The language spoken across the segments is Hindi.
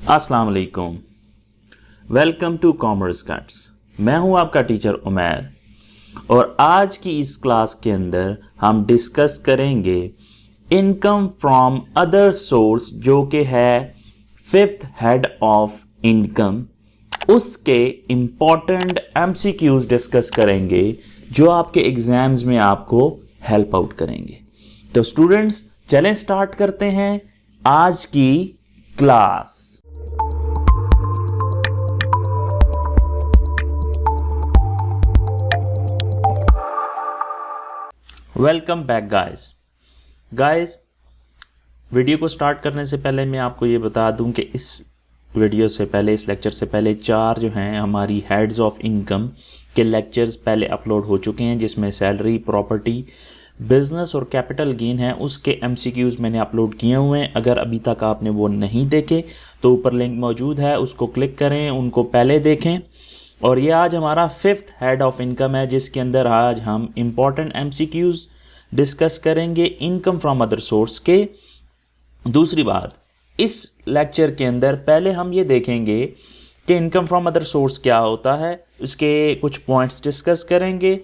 अस्सलाम वालेकुम। Welcome to Commerce Cuts. मैं हूं आपका टीचर उमैर और आज की इस क्लास के अंदर हम डिस्कस करेंगे इनकम फ्रॉम अदर सोर्स, जो कि है फिफ्थ हेड ऑफ इनकम। उसके इंपॉर्टेंट एमसीक्यूज डिस्कस करेंगे जो आपके एग्जाम्स में आपको हेल्प आउट करेंगे। तो स्टूडेंट्स, चलें स्टार्ट करते हैं आज की class. Welcome back guys. Video को स्टार्ट करने से पहले मैं आपको ये बता दूं कि इस वीडियो से पहले, इस लेक्चर से पहले 4 जो हैं हमारी हेड्स ऑफ इनकम के लेक्चर्स पहले अपलोड हो चुके हैं, जिसमें सैलरी, प्रॉपर्टी, बिजनेस और कैपिटल गेन है। उसके एमसीक्यूज मैंने अपलोड किए हुए हैं। अगर अभी तक आपने वो नहीं देखे तो ऊपर लिंक मौजूद है, उसको क्लिक करें, उनको पहले देखें। और ये आज हमारा फिफ्थ हेड ऑफ इनकम है, जिसके अंदर आज हम इंपॉर्टेंट एमसीक्यूज डिस्कस करेंगे इनकम फ्रॉम अदर सोर्स के। दूसरी बात, इस लेक्चर के अंदर पहले हम ये देखेंगे कि इनकम फ्रॉम अदर सोर्स क्या होता है, उसके कुछ पॉइंट्स डिस्कस करेंगे।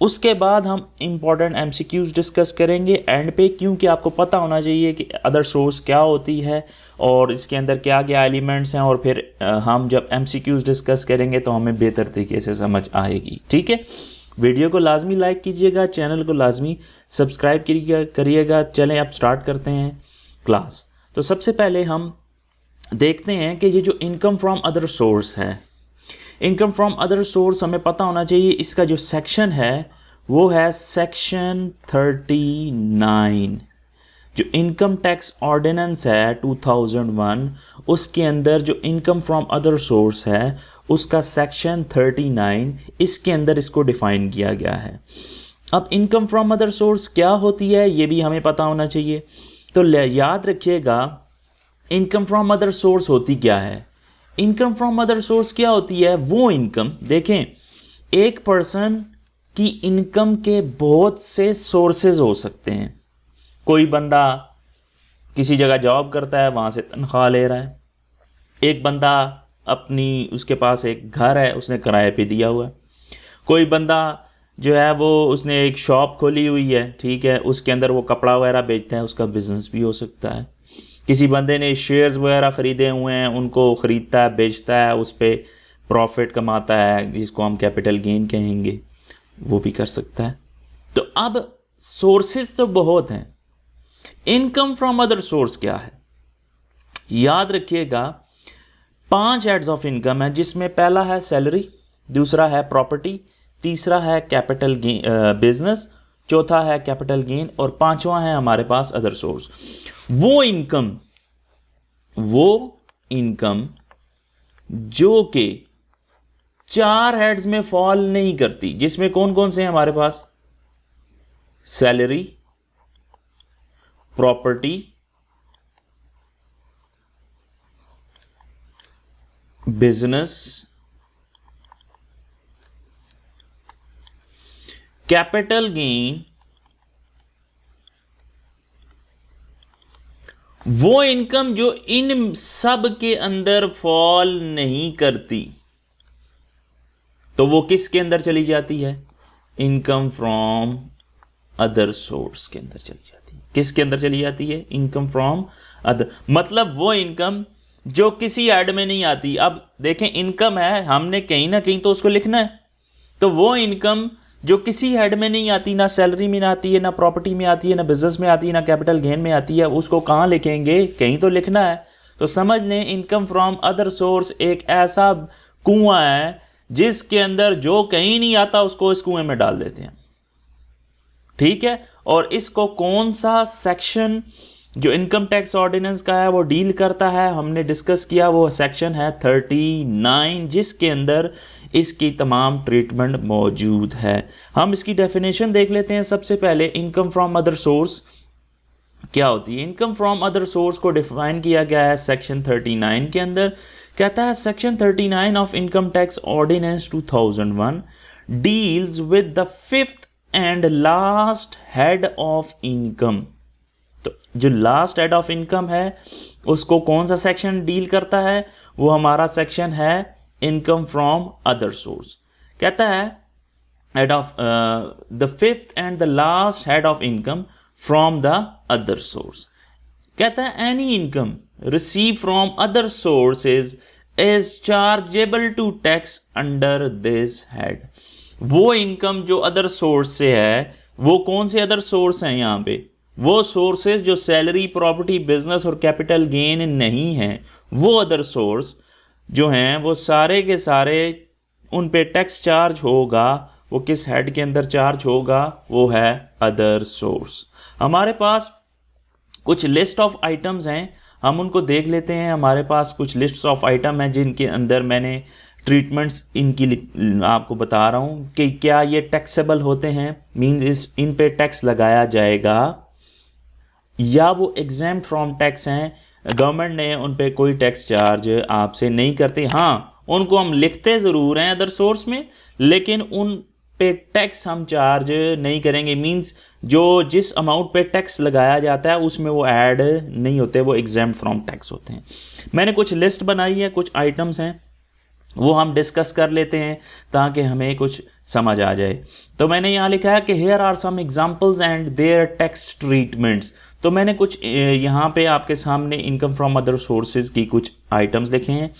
उसके बाद हम इंपॉर्टेंट एमसीक्यूज डिस्कस करेंगे एंड पे, क्योंकि आपको पता होना चाहिए कि अदर सोर्स क्या होती है और इसके अंदर क्या क्या एलिमेंट्स हैं। और फिर हम जब एमसीक्यूज डिस्कस करेंगे तो हमें बेहतर तरीके से समझ आएगी। ठीक है, वीडियो को लाजमी लाइक कीजिएगा, चैनल को लाजमी सब्सक्राइब करिएगा। चलें अब स्टार्ट करते हैं क्लास। तो सबसे पहले हम देखते हैं कि ये जो इनकम फ्रॉम अदर सोर्स है, इनकम फ्रॉम अदर सोर्स हमें पता होना चाहिए। इसका जो सेक्शन है वो है सेक्शन 39। जो इनकम टैक्स ऑर्डिनेंस है 2001, उसके अंदर जो इनकम फ्रॉम अदर सोर्स है उसका सेक्शन 39, इसके अंदर इसको डिफाइन किया गया है। अब इनकम फ्रॉम अदर सोर्स क्या होती है ये भी हमें पता होना चाहिए। तो याद रखिएगा, इनकम फ्रॉम अदर सोर्स होती क्या है। इनकम फ्रॉम अदर सोर्स क्या होती है? वो इनकम, देखें, एक पर्सन की इनकम के बहुत से सोर्सेज हो सकते हैं। कोई बंदा किसी जगह जॉब करता है, वहां से तनख्वाह ले रहा है। एक बंदा उसके पास एक घर है, उसने किराए पे दिया हुआ है। कोई बंदा जो है वो उसने एक शॉप खोली हुई है, ठीक है, उसके अंदर वो कपड़ा वगैरह बेचता है, उसका बिजनेस भी हो सकता है। किसी बंदे ने शेयर्स वगैरह ख़रीदे हुए हैं, उनको ख़रीदता है, बेचता है, उस पर प्रॉफिट कमाता है, जिसको हम कैपिटल गेन कहेंगे, वो भी कर सकता है। तो अब सोर्सेज तो बहुत हैं। इनकम फ्रॉम अदर सोर्स क्या है? याद रखिएगा, 5 हेड्स ऑफ इनकम है, जिसमें पहला है सैलरी, दूसरा है प्रॉपर्टी, तीसरा है कैपिटल गेन बिजनेस, चौथा है कैपिटल गेन और पांचवा है हमारे पास अदर सोर्स। वो इनकम जो कि 4 हेड्स में फॉल नहीं करती, जिसमें कौन कौन से हैं हमारे पास? Salary, property, business, capital gain. वो इनकम जो इन सब के अंदर फॉल नहीं करती, तो वो किसके अंदर चली जाती है? इनकम फ्रॉम अदर सोर्स के अंदर चली जाती है। किसके अंदर चली जाती है? इनकम फ्रॉम अदर, मतलब वो इनकम जो किसी ऐड में नहीं आती। अब देखें, इनकम है, हमने कहीं ना कहीं तो उसको लिखना है। तो वो इनकम जो किसी हेड में नहीं आती, ना सैलरी में आती है, ना प्रॉपर्टी में आती है, ना बिजनेस में आती है, ना कैपिटल गेन में आती है, उसको कहाँ लिखेंगे? कहीं तो लिखना है। तो समझ लें, इनकम फ्रॉम अदर सोर्स एक ऐसा कुआं है जिसके अंदर जो कहीं नहीं आता उसको इस कुएं में डाल देते हैं। ठीक है, और इसको कौन सा सेक्शन जो इनकम टैक्स ऑर्डिनेंस का है वो डील करता है, हमने डिस्कस किया, वो सेक्शन है 39, जिसके अंदर इसकी तमाम ट्रीटमेंट मौजूद है। हम इसकी डेफिनेशन देख लेते हैं। सबसे पहले इनकम फ्रॉम अदर सोर्स क्या होती है? इनकम फ्रॉम अदर सोर्स को डिफाइन किया गया है सेक्शन 39 के अंदर। कहता है section 39 of income tax ordinance 2001 deals with the fifth and last head of income. तो जो लास्ट हेड ऑफ इनकम है उसको कौन सा सेक्शन डील करता है? वो हमारा सेक्शन है इनकम फ्रॉम अदर सोर्स। कहता है head of the fifth and the last head of income from the other source. कहता है any income receive from other sources is chargeable to tax under this head. वो इनकम जो अदर सोर्स से है, वो कौन से अदर सोर्स हैं यहाँ पे? वो सोर्सेज जो सैलरी, प्रॉपर्टी, बिजनेस और कैपिटल गेन नहीं है, वो अदर सोर्स जो हैं वो सारे के सारे उन पे टैक्स चार्ज होगा। वो किस हेड के अंदर चार्ज होगा? वो है अदर सोर्स। हमारे पास कुछ लिस्ट ऑफ आइटम्स हैं, हम उनको देख लेते हैं। हमारे पास कुछ लिस्ट ऑफ आइटम हैं जिनके अंदर मैंने ट्रीटमेंट्स इनकी आपको बता रहा हूँ कि क्या ये टैक्सेबल होते हैं, मींस इन पे टैक्स लगाया जाएगा, या वो एग्जाम फ्रॉम टैक्स हैं, गवर्नमेंट ने उन पे कोई टैक्स चार्ज आपसे नहीं करते। हाँ, उनको हम लिखते ज़रूर हैं अदर सोर्स में, लेकिन उन पे टैक्स हम चार्ज नहीं करेंगे। मींस जो जिस अमाउंट पे टैक्स लगाया जाता है उसमें वो ऐड नहीं होते, वो एग्जाम फ्रॉम टैक्स होते हैं। मैंने कुछ लिस्ट बनाई है, कुछ आइटम्स हैं, वो हम डिस्कस कर लेते हैं ताकि हमें कुछ समझ आ जाए। तो मैंने यहाँ लिखा है कि here are some examples and their tax treatments. तो मैंने कुछ यहाँ पे आपके सामने इनकम फ्रॉम अदर सोर्सेज की कुछ आइटम्स लिखे हैं,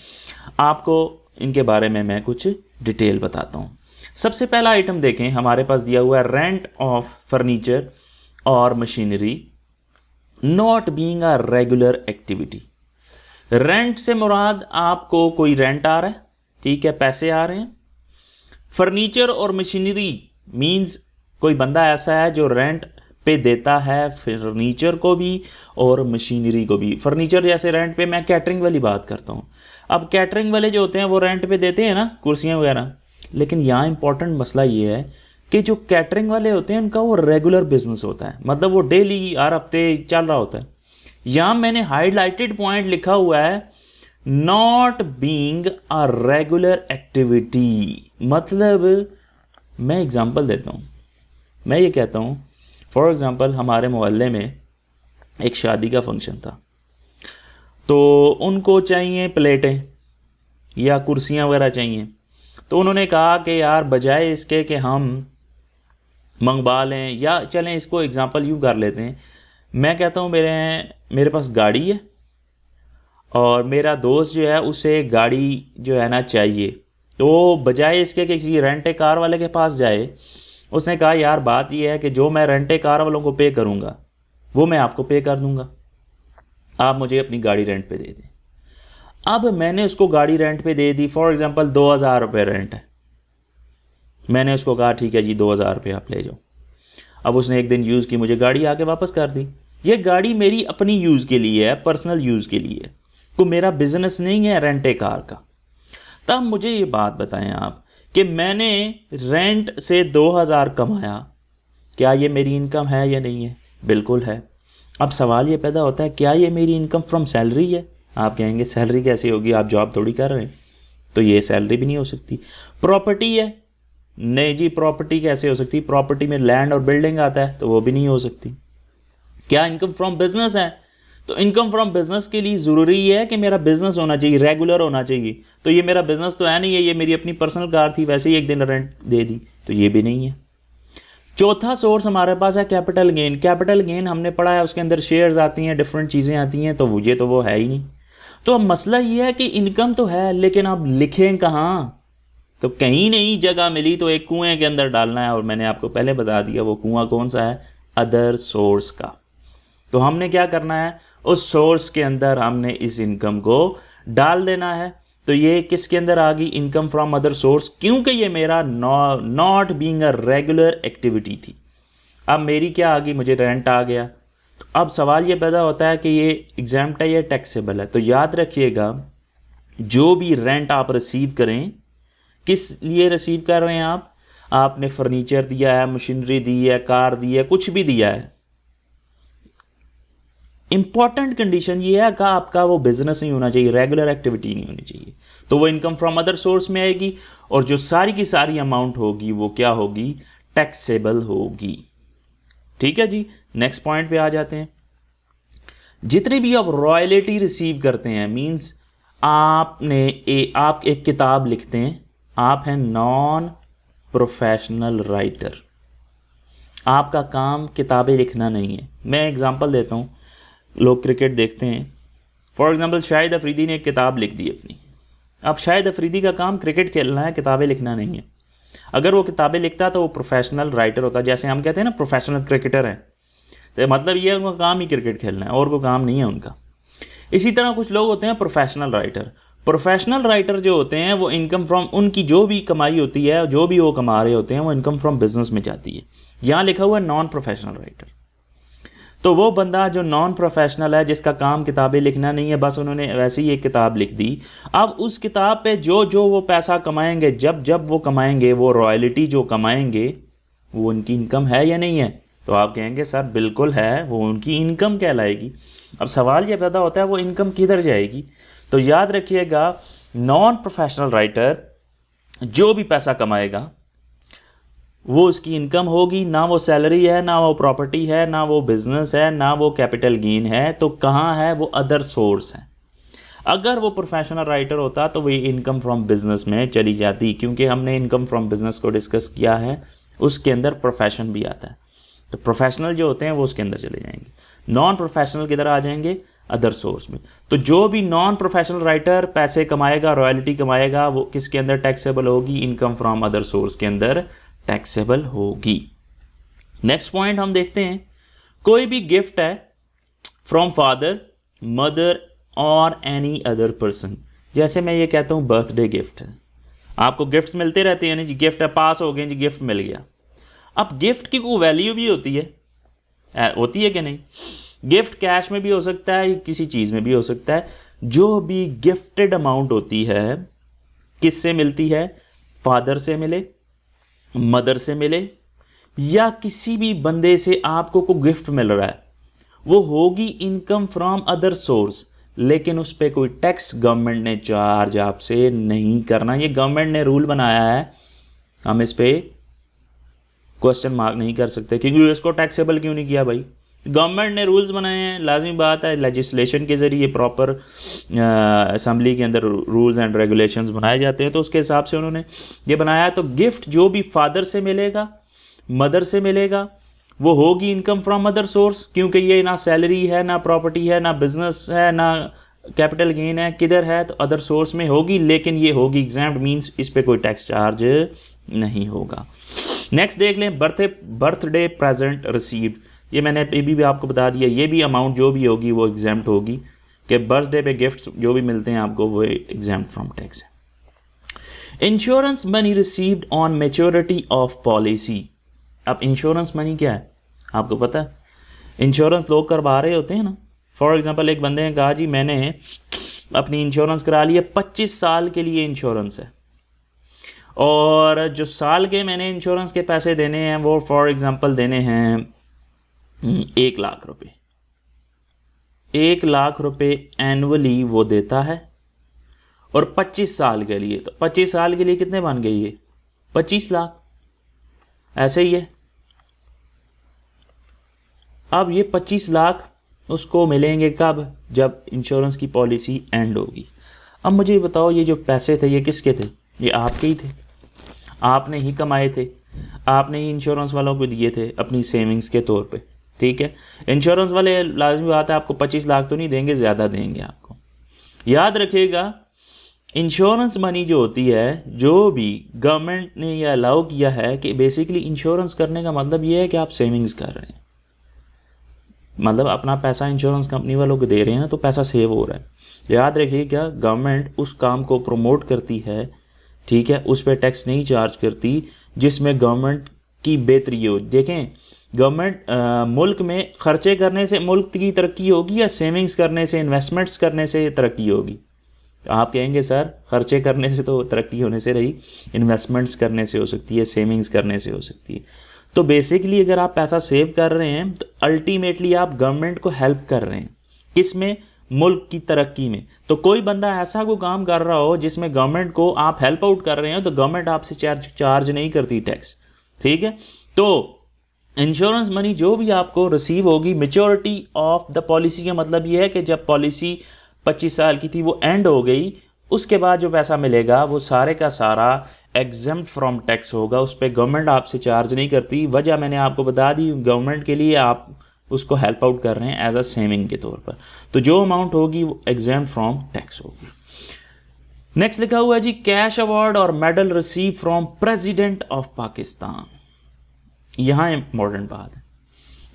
आपको इनके बारे में मैं कुछ डिटेल बताता हूँ। सबसे पहला आइटम देखें, हमारे पास दिया हुआ है रेंट ऑफ फर्नीचर और machinery not being a regular activity. Rent से मुराद आपको कोई रेंट आ रहा है, ठीक है, पैसे आ रहे हैं। फर्नीचर और मशीनरी मींस कोई बंदा ऐसा है जो रेंट पे देता है फर्नीचर को भी और मशीनरी को भी। फर्नीचर जैसे रेंट पे, मैं कैटरिंग वाली बात करता हूँ। अब कैटरिंग वाले जो होते हैं वो रेंट पे देते हैं ना, कुर्सियाँ वगैरह, लेकिन यहाँ इंपॉर्टेंट मसला ये है कि जो कैटरिंग वाले होते हैं उनका वो रेगुलर बिजनेस होता है, मतलब वो डेली हर हफ्ते चल रहा होता है। यहाँ मैंने हाईलाइटेड पॉइंट लिखा हुआ है not being a regular activity. मतलब मैं एग्जांपल देता हूँ, मैं ये कहता हूँ फॉर एग्जांपल हमारे मोहल्ले में एक शादी का फंक्शन था, तो उनको चाहिए प्लेटें या कुर्सियाँ वगैरह चाहिए। तो उन्होंने कहा कि यार बजाय इसके कि हम मंगवा लें, या चलें इसको एग्जांपल यूँ कर लेते हैं, मैं कहता हूँ मेरे पास गाड़ी है और मेरा दोस्त जो है उसे गाड़ी जो है ना चाहिए, तो बजाय इसके कि किसी रेंटे कार वाले के पास जाए, उसने कहा यार बात यह है कि जो मैं रेंटे कार वालों को पे करूँगा वो मैं आपको पे कर दूँगा, आप मुझे अपनी गाड़ी रेंट पे दे दें। अब मैंने उसको गाड़ी रेंट पे दे दी, फॉर एग्जांपल 2000 रुपये रेंट है। मैंने उसको कहा ठीक है जी 2000 रुपये आप ले जाओ। अब उसने एक दिन यूज़ की, मुझे गाड़ी आके वापस कर दी। ये गाड़ी मेरी अपनी यूज़ के लिए है, पर्सनल यूज़ के लिए, तो मेरा बिजनेस नहीं है रेंटे कार का। तब मुझे ये बात बताएं आप कि मैंने रेंट से 2000 कमाया, क्या ये मेरी इनकम है या नहीं है? बिल्कुल है। अब सवाल ये पैदा होता है क्या ये मेरी इनकम फ्रॉम सैलरी है? आप कहेंगे सैलरी कैसे होगी, आप जॉब थोड़ी कर रहे हैं, तो ये सैलरी भी नहीं हो सकती। प्रॉपर्टी है, नहीं जी प्रॉपर्टी कैसे हो सकती, प्रॉपर्टी में लैंड और बिल्डिंग आता है, तो वो भी नहीं हो सकती। क्या इनकम फ्रॉम बिजनेस है? तो इनकम फ्रॉम बिजनेस के लिए ज़रूरी है कि मेरा बिजनेस होना चाहिए, रेगुलर होना चाहिए। तो ये मेरा बिजनेस तो है नहीं है, ये मेरी अपनी पर्सनल कार थी, वैसे ही एक दिन रेंट दे दी, तो ये भी नहीं है। चौथा सोर्स हमारे पास है कैपिटल गेन। कैपिटल गेन हमने पढ़ा है, उसके अंदर शेयर्स आती हैं, डिफरेंट चीज़ें आती हैं, तो मुझे तो वो है ही नहीं। तो अब मसला ये है कि इनकम तो है, लेकिन अब लिखें कहाँ? तो कहीं नहीं जगह मिली तो एक कुएं के अंदर डालना है, और मैंने आपको पहले बता दिया वो कुआं कौन सा है, अदर सोर्स का। तो हमने क्या करना है, उस सोर्स के अंदर हमने इस इनकम को डाल देना है। तो ये किसके अंदर आ गई, इनकम फ्रॉम अदर सोर्स, क्योंकि ये मेरा not being a regular activity थी। अब मेरी क्या आ गई, मुझे रेंट आ गया। तो अब सवाल ये पैदा होता है कि ये एग्जाम्प्ट है या टैक्सेबल है? तो याद रखिएगा जो भी रेंट आप रिसीव करें, किस लिए रिसीव कर रहे हैं आप? आपने फर्नीचर दिया है, मशीनरी दी है, कार दी है, कुछ भी दिया है, इंपॉर्टेंट कंडीशन ये है कि आपका वो बिजनेस नहीं होना चाहिए, रेगुलर एक्टिविटी नहीं होनी चाहिए, तो वो इनकम फ्रॉम अदर सोर्स में आएगी, और जो सारी की सारी अमाउंट होगी वो क्या होगी, टैक्सेबल होगी। ठीक है जी, नेक्स्ट पॉइंट पे आ जाते हैं। जितने भी आप रॉयल्टी रिसीव करते हैं, मींस आप एक किताब लिखते हैं, आप हैं नॉन प्रोफेशनल राइटर, आपका काम किताबें लिखना नहीं है। मैं एग्जांपल देता हूँ, लोग क्रिकेट देखते हैं, फॉर एग्जांपल शाहिद अफरीदी ने एक किताब लिख दी अपनी। अब शाहिद अफरीदी का काम क्रिकेट खेलना है, किताबें लिखना नहीं है। अगर वो किताबें लिखता तो वो प्रोफेशनल राइटर होता, जैसे हम कहते हैं ना प्रोफेशनल क्रिकेटर है, तो मतलब ये है उनका काम ही क्रिकेट खेलना है और कोई काम नहीं है उनका। इसी तरह कुछ लोग होते हैं प्रोफेशनल राइटर। प्रोफेशनल राइटर जो होते हैं वो इनकम फ्रॉम, उनकी जो भी कमाई होती है, जो भी वो कमा रहे होते हैं, वो इनकम फ्रॉम बिजनेस में जाती है। यहाँ लिखा हुआ है नॉन प्रोफेशनल राइटर। तो वो बंदा जो नॉन प्रोफेशनल है, जिसका काम किताबें लिखना नहीं है, बस उन्होंने वैसे ही एक किताब लिख दी, अब उस किताब पे जो जो वो पैसा कमाएंगे, जब जब वो कमाएंगे, वो रॉयल्टी जो कमाएंगे, वो उनकी इनकम है या नहीं है? तो आप कहेंगे सर बिल्कुल है, वो उनकी इनकम कहलाएगी। अब सवाल ये पैदा होता है वो इनकम किधर जाएगी? तो याद रखिएगा, नॉन प्रोफेशनल राइटर जो भी पैसा कमाएगा वो उसकी इनकम होगी, ना वो सैलरी है, ना वो प्रॉपर्टी है, ना वो बिजनेस है, ना वो कैपिटल गेन है। तो कहाँ है? वो अदर सोर्स है। अगर वो प्रोफेशनल राइटर होता तो वो इनकम फ्रॉम बिजनेस में चली जाती, क्योंकि हमने इनकम फ्रॉम बिजनेस को डिस्कस किया है, उसके अंदर प्रोफेशन भी आता है। तो प्रोफेशनल जो होते हैं वो उसके अंदर चले जाएंगे, नॉन प्रोफेशनल किधर आ जाएंगे? अदर सोर्स में। तो जो भी नॉन प्रोफेशनल राइटर पैसे कमाएगा, रॉयल्टी कमाएगा, वो किसके अंदर टैक्सेबल होगी? इनकम फ्रॉम अदर सोर्स के अंदर टैक्सेबल होगी। नेक्स्ट पॉइंट हम देखते हैं, कोई भी गिफ्ट है फ्रॉम फादर, मदर और एनी अदर पर्सन। जैसे मैं ये कहता हूं बर्थडे गिफ्ट है, आपको गिफ्ट्स मिलते रहते हैं ना जी, गिफ्ट है, पास हो गए जी, गिफ्ट मिल गया। अब गिफ्ट की कोई वैल्यू भी होती है कि नहीं? गिफ्ट कैश में भी हो सकता है, किसी चीज में भी हो सकता है। जो भी गिफ्टेड अमाउंट होती है किससे मिलती है? फादर से मिले, मदर से मिले, या किसी भी बंदे से आपको कोई गिफ्ट मिल रहा है, वो होगी इनकम फ्रॉम अदर सोर्स। लेकिन उस पर कोई टैक्स गवर्नमेंट ने चार्ज आपसे नहीं करना। ये गवर्नमेंट ने रूल बनाया है, हम इस पे क्वेश्चन मार्क नहीं कर सकते क्योंकि इसको टैक्सेबल क्यों नहीं किया भाई? गवर्नमेंट ने रूल्स बनाए हैं, लाजमी बात है, लेजिस्लेशन के ज़रिए प्रॉपर असेंबली के अंदर रूल्स एंड रेगुलेशंस बनाए जाते हैं, तो उसके हिसाब से उन्होंने ये बनाया। तो गिफ्ट जो भी फादर से मिलेगा, मदर से मिलेगा, वो होगी इनकम फ्रॉम अदर सोर्स, क्योंकि ये ना सैलरी है, ना प्रॉपर्टी है, ना बिजनेस है, ना कैपिटल गेन है। किधर है? तो अदर सोर्स में होगी, लेकिन ये होगी एग्जैम्प्ट, मीन्स इस पर कोई टैक्स चार्ज नहीं होगा। नेक्स्ट देख लें, बर्थडे प्रेजेंट रिसीव्ड। ये मैंने अभी भी आपको बता दिया, ये भी अमाउंट जो भी होगी वो एग्जाम्प्ट होगी, कि बर्थडे पे गिफ्ट्स जो भी मिलते हैं आपको वो एग्जाम्प्ट फ्रॉम टैक्स है। Insurance money received on maturity of policy. अब इंश्योरेंस मनी क्या है आपको पता है? इंश्योरेंस लोग करवा रहे होते हैं ना। फॉर एग्जांपल एक बंदे ने कहा जी मैंने अपनी इंश्योरेंस करा ली है, 25 साल के लिए इंश्योरेंस है, और जो साल के मैंने इंश्योरेंस के पैसे देने हैं वो फॉर एग्जांपल देने हैं 1 लाख रुपए। 1 लाख रुपए एनुअली वो देता है, और 25 साल के लिए, तो 25 साल के लिए कितने बन गए ये? 25 लाख। ऐसे ही है। अब ये 25 लाख उसको मिलेंगे कब? जब इंश्योरेंस की पॉलिसी एंड होगी। अब मुझे बताओ, ये जो पैसे थे ये किसके थे? ये आपके ही थे, आपने ही कमाए थे, आपने ही इंश्योरेंस वालों को दिए थे अपनी सेविंग्स के तौर पे, ठीक है। इंश्योरेंस वाले लाजमी बात है आपको 25 लाख तो नहीं देंगे, ज़्यादा देंगे आपको। याद रखिएगा, इंश्योरेंस मनी जो होती है, जो भी गवर्नमेंट ने यह अलाउ किया है कि बेसिकली इंश्योरेंस करने का मतलब ये है कि आप सेविंग्स कर रहे हैं, मतलब अपना पैसा इंश्योरेंस कंपनी वालों को दे रहे हैं ना, तो पैसा सेव हो रहा है। याद रखिए, क्या गवर्नमेंट उस काम को प्रमोट करती है, ठीक है, उस पर टैक्स नहीं चार्ज करती जिसमें गवर्नमेंट की बेहतरी हो। देखें, गवर्नमेंट मुल्क में खर्चे करने से मुल्क की तरक्की होगी, या सेविंग्स करने से, इन्वेस्टमेंट्स करने से तरक्की होगी? तो आप कहेंगे सर खर्चे करने से तो तरक्की होने से रही, इन्वेस्टमेंट्स करने से हो सकती है, सेविंग्स करने से हो सकती है। तो बेसिकली अगर आप पैसा सेव कर रहे हैं तो अल्टीमेटली आप गवर्नमेंट को हेल्प कर रहे हैं, किसमें? मुल्क की तरक्की में। तो कोई बंदा ऐसा कोई काम कर रहा हो जिसमें गवर्नमेंट को आप हेल्प आउट कर रहे हो, तो गवर्नमेंट आपसे चार्ज नहीं करती टैक्स, ठीक है। तो इंश्योरेंस मनी जो भी आपको रिसीव होगी, मेच्योरिटी ऑफ द पॉलिसी का मतलब ये है कि जब पॉलिसी 25 साल की थी वो एंड हो गई, उसके बाद जो पैसा मिलेगा वो सारे का सारा एग्जेम्प्ट फ्रॉम टैक्स होगा, उस पर गवर्नमेंट आपसे चार्ज नहीं करती। वजह मैंने आपको बता दी, गवर्नमेंट के लिए आप उसको हेल्प आउट कर रहे हैं एज अ सेविंग के तौर पर, तो जो अमाउंट होगी वो एग्जेम्प्ट फ्रॉम टैक्स होगी। नेक्स्ट लिखा हुआ है जी, कैश अवार्ड और medal receive from president of Pakistan. यहां इंपॉर्टेंट बात है,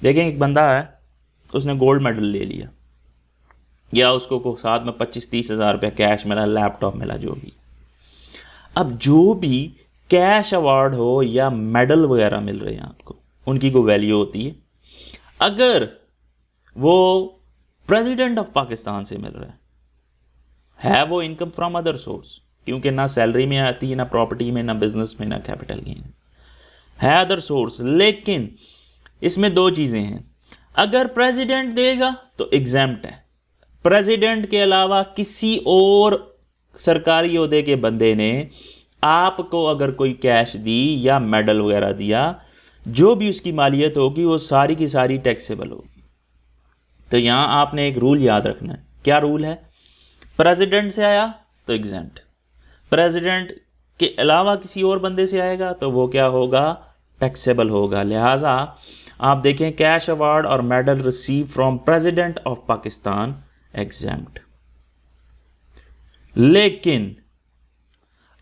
देखें एक बंदा है, उसने गोल्ड मेडल ले लिया, या उसको को साथ में 25-30 हज़ार रुपया कैश मिला, लैपटॉप मिला, जो भी। अब जो भी कैश अवार्ड हो या मेडल वगैरह मिल रहे हैं आपको, उनकी कोई वैल्यू होती है। अगर वो प्रेसिडेंट ऑफ पाकिस्तान से मिल रहा है वो इनकम फ्रॉम अदर सोर्स, क्योंकि ना सैलरी में आती है, ना प्रॉपर्टी में, ना बिजनेस में, ना कैपिटल गेन, है अदर सोर्स। लेकिन इसमें दो चीजें हैं, अगर प्रेसिडेंट देगा तो एग्जेम्प्ट है, प्रेसिडेंट के अलावा किसी और सरकारी ओहदे के बंदे ने आपको अगर कोई कैश दी या मेडल वगैरह दिया, जो भी उसकी मालियत होगी वो सारी की सारी टैक्सेबल होगी। तो यहां आपने एक रूल याद रखना है। क्या रूल है? प्रेसिडेंट से आया तो एग्जेम्प्ट, प्रेसिडेंट के अलावा किसी और बंदे से आएगा तो वो क्या होगा? टैक्सेबल होगा। लिहाजा आप देखें, कैश अवार्ड और medal receive from president of Pakistan exempt, लेकिन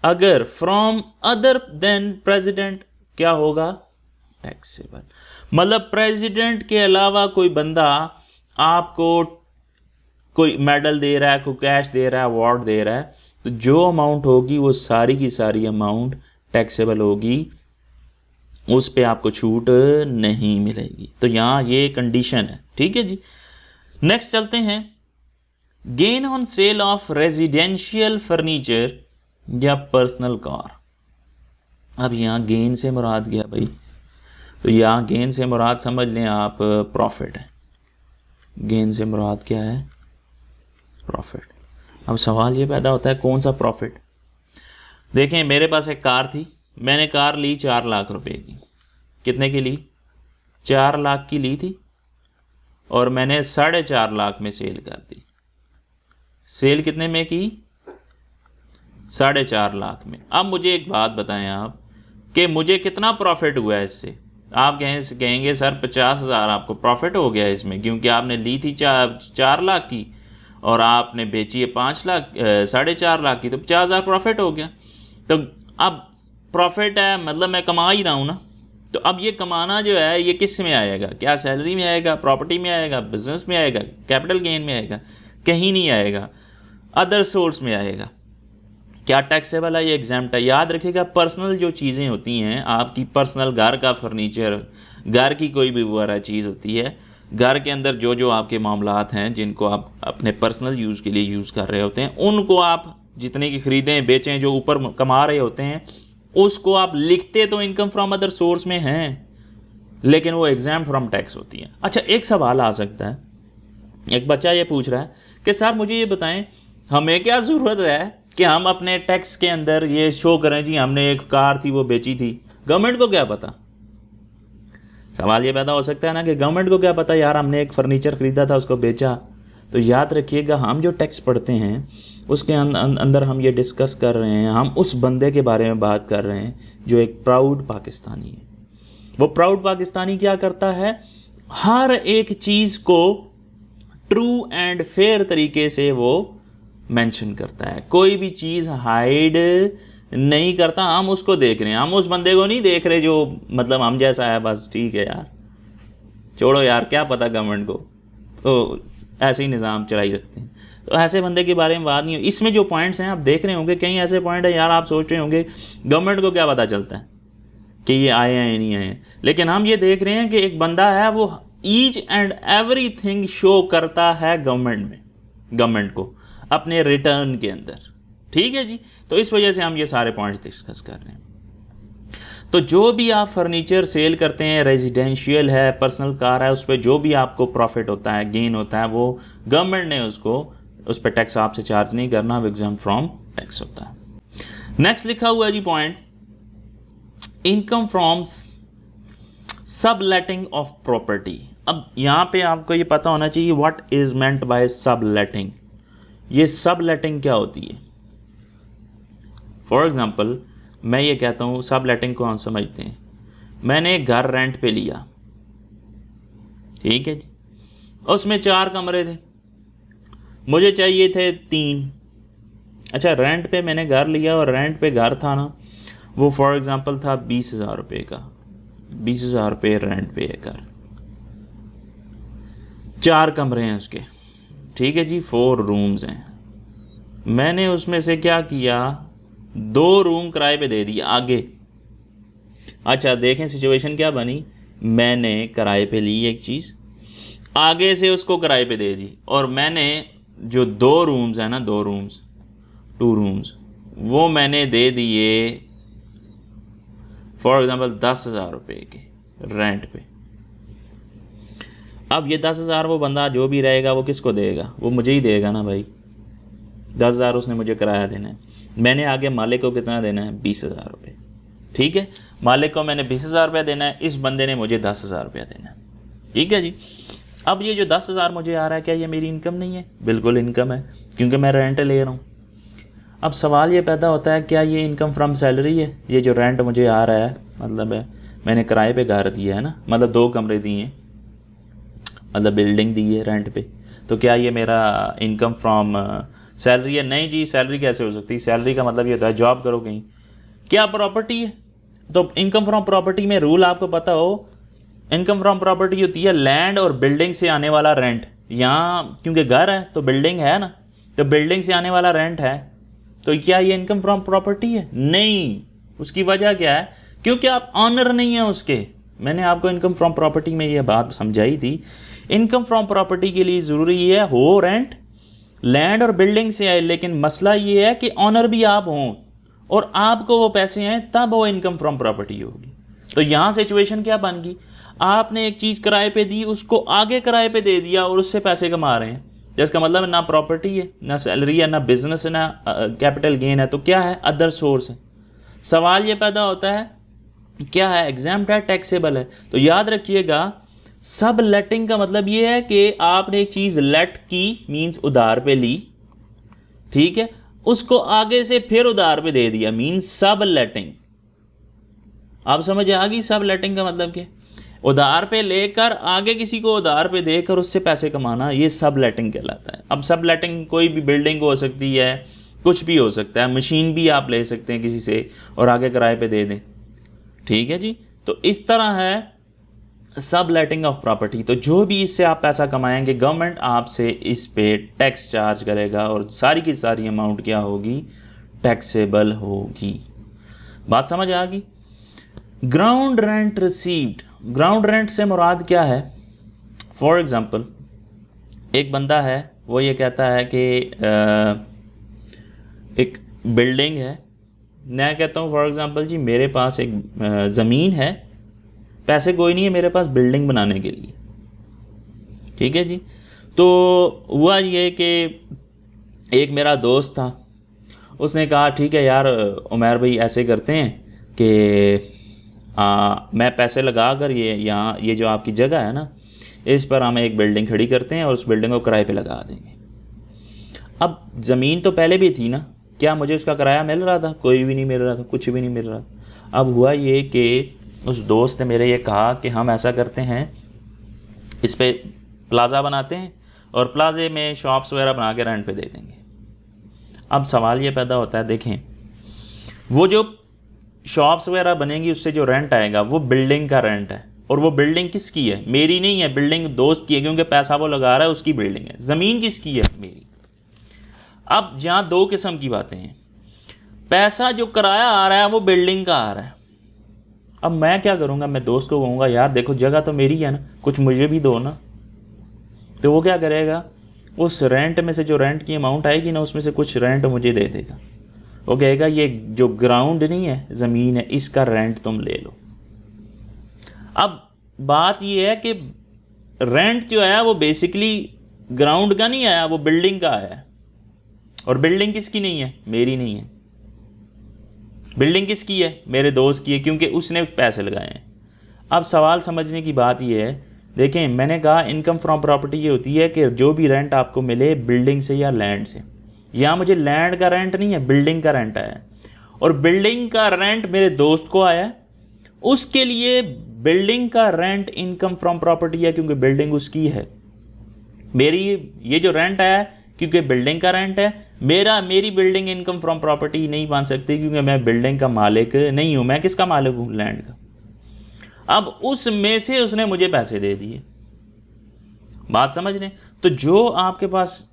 अगर फ्रॉम अदर देन प्रेसिडेंट क्या होगा? टैक्सेबल। मतलब प्रेसिडेंट के अलावा कोई बंदा आपको कोई मेडल दे रहा है, कोई कैश दे रहा है, अवार्ड दे रहा है, तो जो अमाउंट होगी वो सारी की सारी अमाउंट टैक्सेबल होगी, उस पे आपको छूट नहीं मिलेगी। तो यहां ये कंडीशन है, ठीक है जी। नेक्स्ट चलते हैं, gain on sale of residential furniture या पर्सनल कार। अब यहां गेन से मुराद क्या भाई? तो यहां गेन से मुराद समझ लें आप प्रॉफिट है। गेन से मुराद क्या है? प्रॉफिट। अब सवाल ये पैदा होता है कौन सा प्रॉफिट? देखें, मेरे पास एक कार थी, मैंने कार ली 4 लाख रुपए की। कितने की ली? 4 लाख की ली थी, और मैंने 4.5 लाख में सेल कर दी। सेल कितने में की? 4.5 लाख में। अब मुझे एक बात बताएं आप कि मुझे कितना प्रॉफिट हुआ है इससे? आप कहेंगे सर 50,000 आपको प्रॉफिट हो गया इसमें, क्योंकि आपने ली थी 4 लाख की और आपने बेची है 5 लाख 4.5 लाख की, तो 50,000 प्रॉफिट हो गया। तो अब प्रॉफिट है, मतलब मैं कमा ही रहा हूँ ना। तो अब ये कमाना जो है ये किस में आएगा? क्या सैलरी में आएगा, प्रॉपर्टी में आएगा, बिजनेस में आएगा, कैपिटल गेन में आएगा? कहीं नहीं आएगा, अदर सोर्स में आएगा। क्या टैक्सेबल है? ये एग्जाम्प्ट है। याद रखिएगा, पर्सनल जो चीज़ें होती हैं आपकी, पर्सनल घर का फर्नीचर, घर की कोई भी वगैरह चीज़ होती है, घर के अंदर जो जो आपके मामलात हैं जिनको आप अपने पर्सनल यूज़ के लिए यूज़ कर रहे होते हैं, उनको आप जितने की खरीदें बेचें, जो ऊपर कमा रहे होते हैं, उसको आप लिखते तो इनकम फ्रॉम अदर सोर्स में हैं, लेकिन वो एग्जाम फ्रॉम टैक्स होती है। अच्छा, एक सवाल आ सकता है, एक बच्चा ये पूछ रहा है कि सर मुझे ये बताएं, हमें क्या ज़रूरत है कि हम अपने टैक्स के अंदर ये शो करें जी हमने एक कार थी वो बेची थी, गवर्नमेंट को क्या पता? सवाल ये पैदा हो सकता है ना कि गवर्नमेंट को क्या पता यार, हमने एक फर्नीचर खरीदा था उसको बेचा। तो याद रखिएगा, हम जो टैक्स पढ़ते हैं उसके अंदर हम ये डिस्कस कर रहे हैं, हम उस बंदे के बारे में बात कर रहे हैं जो एक प्राउड पाकिस्तानी है। वो प्राउड पाकिस्तानी क्या करता है? हर एक चीज़ को ट्रू एंड फेयर तरीके से वो मेंशन करता है, कोई भी चीज़ हाइड नहीं करता। हम उसको देख रहे हैं, हम उस बंदे को नहीं देख रहे जो मतलब हम जैसा है, बस ठीक है यार छोड़ो यार, क्या पता गवर्नमेंट को, तो ऐसे ही निज़ाम चलाई रखते हैं। तो ऐसे बंदे के बारे में बात नहीं हो। इसमें जो पॉइंट्स हैं आप देख रहे होंगे, कई ऐसे पॉइंट है यार आप सोच रहे होंगे गवर्नमेंट को क्या पता चलता है कि ये आए हैं या नहीं आए हैं, लेकिन हम ये देख रहे हैं कि एक बंदा है वो ईच एंड एवरीथिंग शो करता है गवर्नमेंट को अपने रिटर्न के अंदर, ठीक है जी। तो इस वजह से हम ये सारे पॉइंट्स डिस्कस कर रहे हैं। तो जो भी आप फर्नीचर सेल करते हैं, रेजिडेंशियल है, पर्सनल कार है, उस पर जो भी आपको प्रॉफिट होता है, गेन होता है, वो गवर्नमेंट ने उस पर टैक्स आपसे चार्ज नहीं करना, वो एग्जाम फ्रॉम टैक्स होता है। नेक्स्ट लिखा हुआ है जी पॉइंट, इनकम फ्रॉम सब लेटिंग ऑफ प्रॉपर्टी। अब यहाँ पे आपको ये पता होना चाहिए व्हाट इज मेंट बाय सब लेटिंग। ये सब लेटिंग क्या होती है? फॉर एग्जाम्पल मैं ये कहता हूँ, सब लेटिंग को हम समझते हैं, मैंने एक घर रेंट पे लिया, ठीक है जी, उसमें 4 कमरे थे, मुझे चाहिए थे 3। अच्छा, रेंट पे मैंने घर लिया और रेंट पे घर था ना, वो फॉर एग्जांपल था 20,000 रुपये का, 20,000 रुपये रेंट पे है घर, 4 कमरे हैं उसके, ठीक है जी, 4 रूम्स हैं। मैंने उसमें से क्या किया, 2 रूम किराए पे दे दिए आगे। अच्छा देखें सिचुएशन क्या बनी, मैंने किराए पे ली एक चीज़, आगे से उसको किराए पे दे दी, और मैंने जो 2 रूम्स हैं ना, 2 रूम्स, 2 रूम्स, वो मैंने दे दिए फॉर एग्जांपल 10,000 रुपये के रेंट पे। अब ये 10,000 वो बंदा जो भी रहेगा वो किसको देगा? वो मुझे ही देगा ना भाई। 10,000 उसने मुझे किराया देना है, मैंने आगे मालिक को कितना देना है? 20,000 रुपये, ठीक है। मालिक को मैंने 20,000 रुपया देना है, इस बंदे ने मुझे 10,000 रुपया देना है, ठीक है जी। अब ये जो 10,000 मुझे आ रहा है, क्या ये मेरी इनकम नहीं है? बिल्कुल इनकम है, क्योंकि मैं रेंट ले रहा हूँ। अब सवाल ये पैदा होता है, क्या ये इनकम फ्रॉम सैलरी है? ये जो रेंट मुझे आ रहा है, मतलब है मैंने किराए पे घर दिया है ना, मतलब 2 कमरे दिए हैं, मतलब बिल्डिंग दी है रेंट पे, तो क्या ये मेरा इनकम फ्रॉम सैलरी है? नहीं जी, सैलरी कैसे हो सकती है? सैलरी का मतलब ये होता है जॉब करो कहीं। क्या प्रॉपर्टी है? तो इनकम फ्रॉम प्रॉपर्टी में रूल आपको पता हो, इनकम फ्रॉम प्रॉपर्टी होती है लैंड और बिल्डिंग से आने वाला रेंट। यहाँ क्योंकि घर है तो बिल्डिंग है ना, तो बिल्डिंग से आने वाला रेंट है, तो क्या ये इनकम फ्रॉम प्रॉपर्टी है? नहीं। उसकी वजह क्या है? क्योंकि आप ऑनर नहीं है उसके। मैंने आपको इनकम फ्रॉम प्रॉपर्टी में ये बात समझाई थी, इनकम फ्रॉम प्रॉपर्टी के लिए ज़रूरी है हो रेंट, लैंड और बिल्डिंग से आए, लेकिन मसला ये है कि ऑनर भी आप हों और आपको वो पैसे हैं, तब वो इनकम फ्रॉम प्रॉपर्टी होगी। तो यहाँ सिचुएशन क्या बन गई, आपने एक चीज़ किराए पे दी, उसको आगे किराए पे दे दिया और उससे पैसे कमा रहे हैं, जिसका मतलब ना प्रॉपर्टी है, ना सैलरी है, ना बिजनेस है, ना कैपिटल गेन है, तो क्या है? अदर सोर्स है। सवाल ये पैदा होता है क्या है? एग्जाम्प्ट है, टैक्सेबल है। तो याद रखिएगा, सब लेटिंग का मतलब ये है कि आपने एक चीज़ लेट की, मीन्स उधार पे ली, ठीक है, उसको आगे से फिर उधार पे दे दिया, मीन्स सब लेटिंग। आप समझ आ गई सब लेटिंग का मतलब क्या? उधार पे लेकर आगे किसी को उधार पे देकर उससे पैसे कमाना, ये सब लेटिंग कहलाता है। अब सब लेटिंग कोई भी बिल्डिंग हो सकती है, कुछ भी हो सकता है, मशीन भी आप ले सकते हैं किसी से और आगे किराए पे दे दें, ठीक है जी। तो इस तरह है सब लेटिंग ऑफ प्रॉपर्टी। तो जो भी इससे आप पैसा कमाएंगे, गवर्नमेंट आपसे इस पे टैक्स चार्ज करेगा और सारी की सारी अमाउंट क्या होगी? टैक्सेबल होगी। बात समझ आ गई? Ground rent received, ground rent से मुराद क्या है? फॉर एग्जांपल एक बंदा है, वो ये कहता है कि एक बिल्डिंग है, मैं कहता हूँ फॉर एग्जांपल जी मेरे पास एक ज़मीन है, पैसे कोई नहीं है मेरे पास बिल्डिंग बनाने के लिए, ठीक है जी। तो हुआ ये कि एक मेरा दोस्त था, उसने कहा ठीक है यार उमर भाई ऐसे करते हैं कि मैं पैसे लगा कर यहाँ ये जो आपकी जगह है ना, इस पर हम एक बिल्डिंग खड़ी करते हैं और उस बिल्डिंग को किराए पे लगा देंगे। अब ज़मीन तो पहले भी थी ना, क्या मुझे उसका किराया मिल रहा था? कोई भी नहीं मिल रहा था, कुछ भी नहीं मिल रहा था। अब हुआ ये कि उस दोस्त ने मेरे ये कहा कि हम ऐसा करते हैं, इस पे प्लाज़ा बनाते हैं और प्लाज़े में शॉप्स वगैरह बना के रेंट पे दे देंगे। अब सवाल ये पैदा होता है, देखें वो जो शॉप्स वगैरह बनेंगी उससे जो रेंट आएगा वो बिल्डिंग का रेंट है, और वो बिल्डिंग किसकी है? मेरी नहीं है, बिल्डिंग दोस्त की है, क्योंकि पैसा वो लगा रहा है, उसकी बिल्डिंग है। ज़मीन किसकी है? मेरी। अब यहाँ 2 किस्म की बातें हैं, पैसा जो किराया आ रहा है वो बिल्डिंग का आ रहा है। अब मैं क्या करूँगा? मैं दोस्त को कहूँगा यार देखो जगह तो मेरी है ना, कुछ मुझे भी दो ना। तो वो क्या करेगा? उस रेंट में से जो रेंट की अमाउंट आएगी ना, उसमें से कुछ रेंट मुझे दे देगा। वो कहेगा ये जो ग्राउंड नहीं है, ज़मीन है, इसका रेंट तुम ले लो। अब बात ये है कि रेंट जो आया वो बेसिकली ग्राउंड का नहीं आया, वो बिल्डिंग का आया। और बिल्डिंग किसकी नहीं है? मेरी नहीं है। बिल्डिंग किसकी है? मेरे दोस्त की है, क्योंकि उसने पैसे लगाए हैं। अब सवाल समझने की बात ये है, देखें मैंने कहा इनकम फ्रॉम प्रॉपर्टी ये होती है कि जो भी रेंट आपको मिले बिल्डिंग से या लैंड से। यहाँ मुझे लैंड का रेंट नहीं है, बिल्डिंग का रेंट आया है, और बिल्डिंग का रेंट मेरे दोस्त को आया है, उसके लिए बिल्डिंग का रेंट इनकम फ्रॉम प्रॉपर्टी है क्योंकि बिल्डिंग उसकी है। मेरी ये जो रेंट आया है क्योंकि बिल्डिंग का रेंट है, मेरी बिल्डिंग इनकम फ्रॉम प्रॉपर्टी नहीं बन सकती क्योंकि मैं बिल्डिंग का मालिक नहीं हूं। मैं किसका मालिक हूं? लैंड का। अब उसमें से उसने मुझे पैसे दे दिए, बात समझ लें। तो जो आपके पास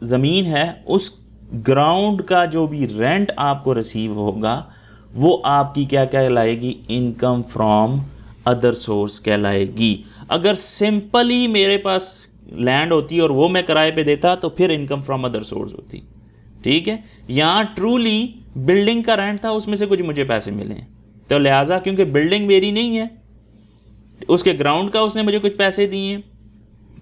ज़मीन है उस ग्राउंड का जो भी रेंट आपको रिसीव होगा वो आपकी क्या कहलाएगी? इनकम फ्रॉम अदर सोर्स कहलाएगी। अगर सिंपली मेरे पास लैंड होती और वो मैं किराए पे देता तो फिर इनकम फ्रॉम अदर सोर्स होती। ठीक है, यहाँ ट्रूली बिल्डिंग का रेंट था, उसमें से कुछ मुझे पैसे मिले, तो लिहाजा क्योंकि बिल्डिंग मेरी नहीं है, उसके ग्राउंड का उसने मुझे कुछ पैसे दिए,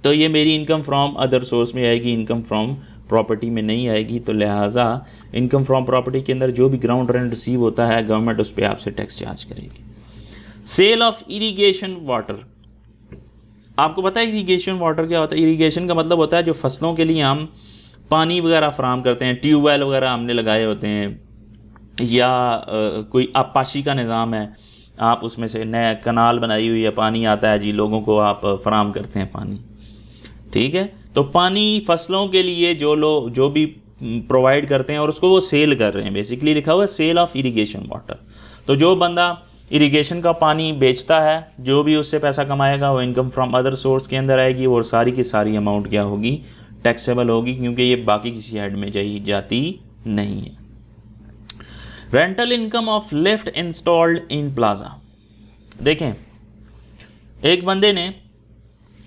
तो ये मेरी इनकम फ्रॉम अदर सोर्स में आएगी, इनकम फ्रॉम प्रॉपर्टी में नहीं आएगी। तो लिहाजा इनकम फ्रॉम प्रॉपर्टी के अंदर जो भी ग्राउंड रेंट रिसीव होता है गवर्नमेंट उस पर आपसे टैक्स चार्ज करेगी। सेल ऑफ इरिगेशन वाटर, आपको पता है इरिगेशन वाटर क्या होता है? इरिगेशन का मतलब होता है जो फसलों के लिए हम पानी वगैरह फराम करते हैं, ट्यूबवेल वगैरह हमने लगाए होते हैं, या कोई आबपाशी का निज़ाम है, आप उसमें से नया कनाल बनाई हुई है, पानी आता है जी, लोगों को आप फराम करते हैं पानी। ठीक है, तो पानी फसलों के लिए जो भी प्रोवाइड करते हैं और उसको वो सेल कर रहे हैं, बेसिकली लिखा हुआ है सेल ऑफ इरिगेशन वाटर। तो जो बंदा इरिगेशन का पानी बेचता है, जो भी उससे पैसा कमाएगा वो इनकम फ्रॉम अदर सोर्स के अंदर आएगी, और सारी की सारी अमाउंट क्या होगी? टैक्सेबल होगी, क्योंकि ये बाकी किसी हेड में जाती नहीं है। Rental income of lift installed in plaza, देखें एक बंदे ने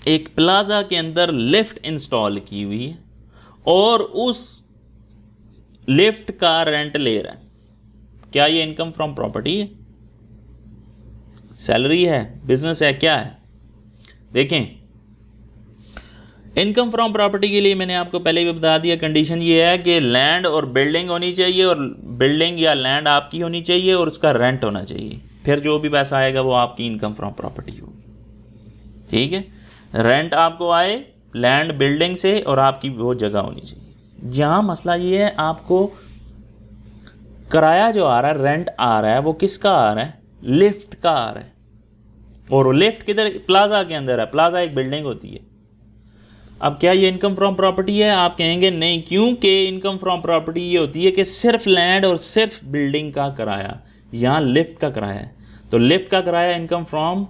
एक प्लाजा के अंदर लिफ्ट इंस्टॉल की हुई है और उस लिफ्ट का रेंट ले रहा है, क्या ये इनकम फ्रॉम प्रॉपर्टी है? सैलरी है? बिजनेस है? क्या है? देखें इनकम फ्रॉम प्रॉपर्टी के लिए मैंने आपको पहले भी बता दिया, कंडीशन ये है कि लैंड और बिल्डिंग होनी चाहिए, और बिल्डिंग या लैंड आपकी होनी चाहिए और उसका रेंट होना चाहिए, फिर जो भी पैसा आएगा वो आपकी इनकम फ्रॉम प्रॉपर्टी होगी। ठीक है, रेंट आपको आए लैंड बिल्डिंग से और आपकी वो जगह होनी चाहिए। यहाँ मसला ये है, आपको किराया जो आ रहा है, रेंट आ रहा है, वो किसका आ रहा है? लिफ्ट का आ रहा है, और वो लिफ्ट किधर? प्लाजा के अंदर है। प्लाजा एक बिल्डिंग होती है। अब क्या ये इनकम फ्रॉम प्रॉपर्टी है? आप कहेंगे नहीं, क्योंकि इनकम फ्रॉम प्रॉपर्टी ये होती है कि सिर्फ लैंड और सिर्फ बिल्डिंग का किराया, यहाँ लिफ्ट का किराया है, तो लिफ्ट का किराया इनकम फ्रॉम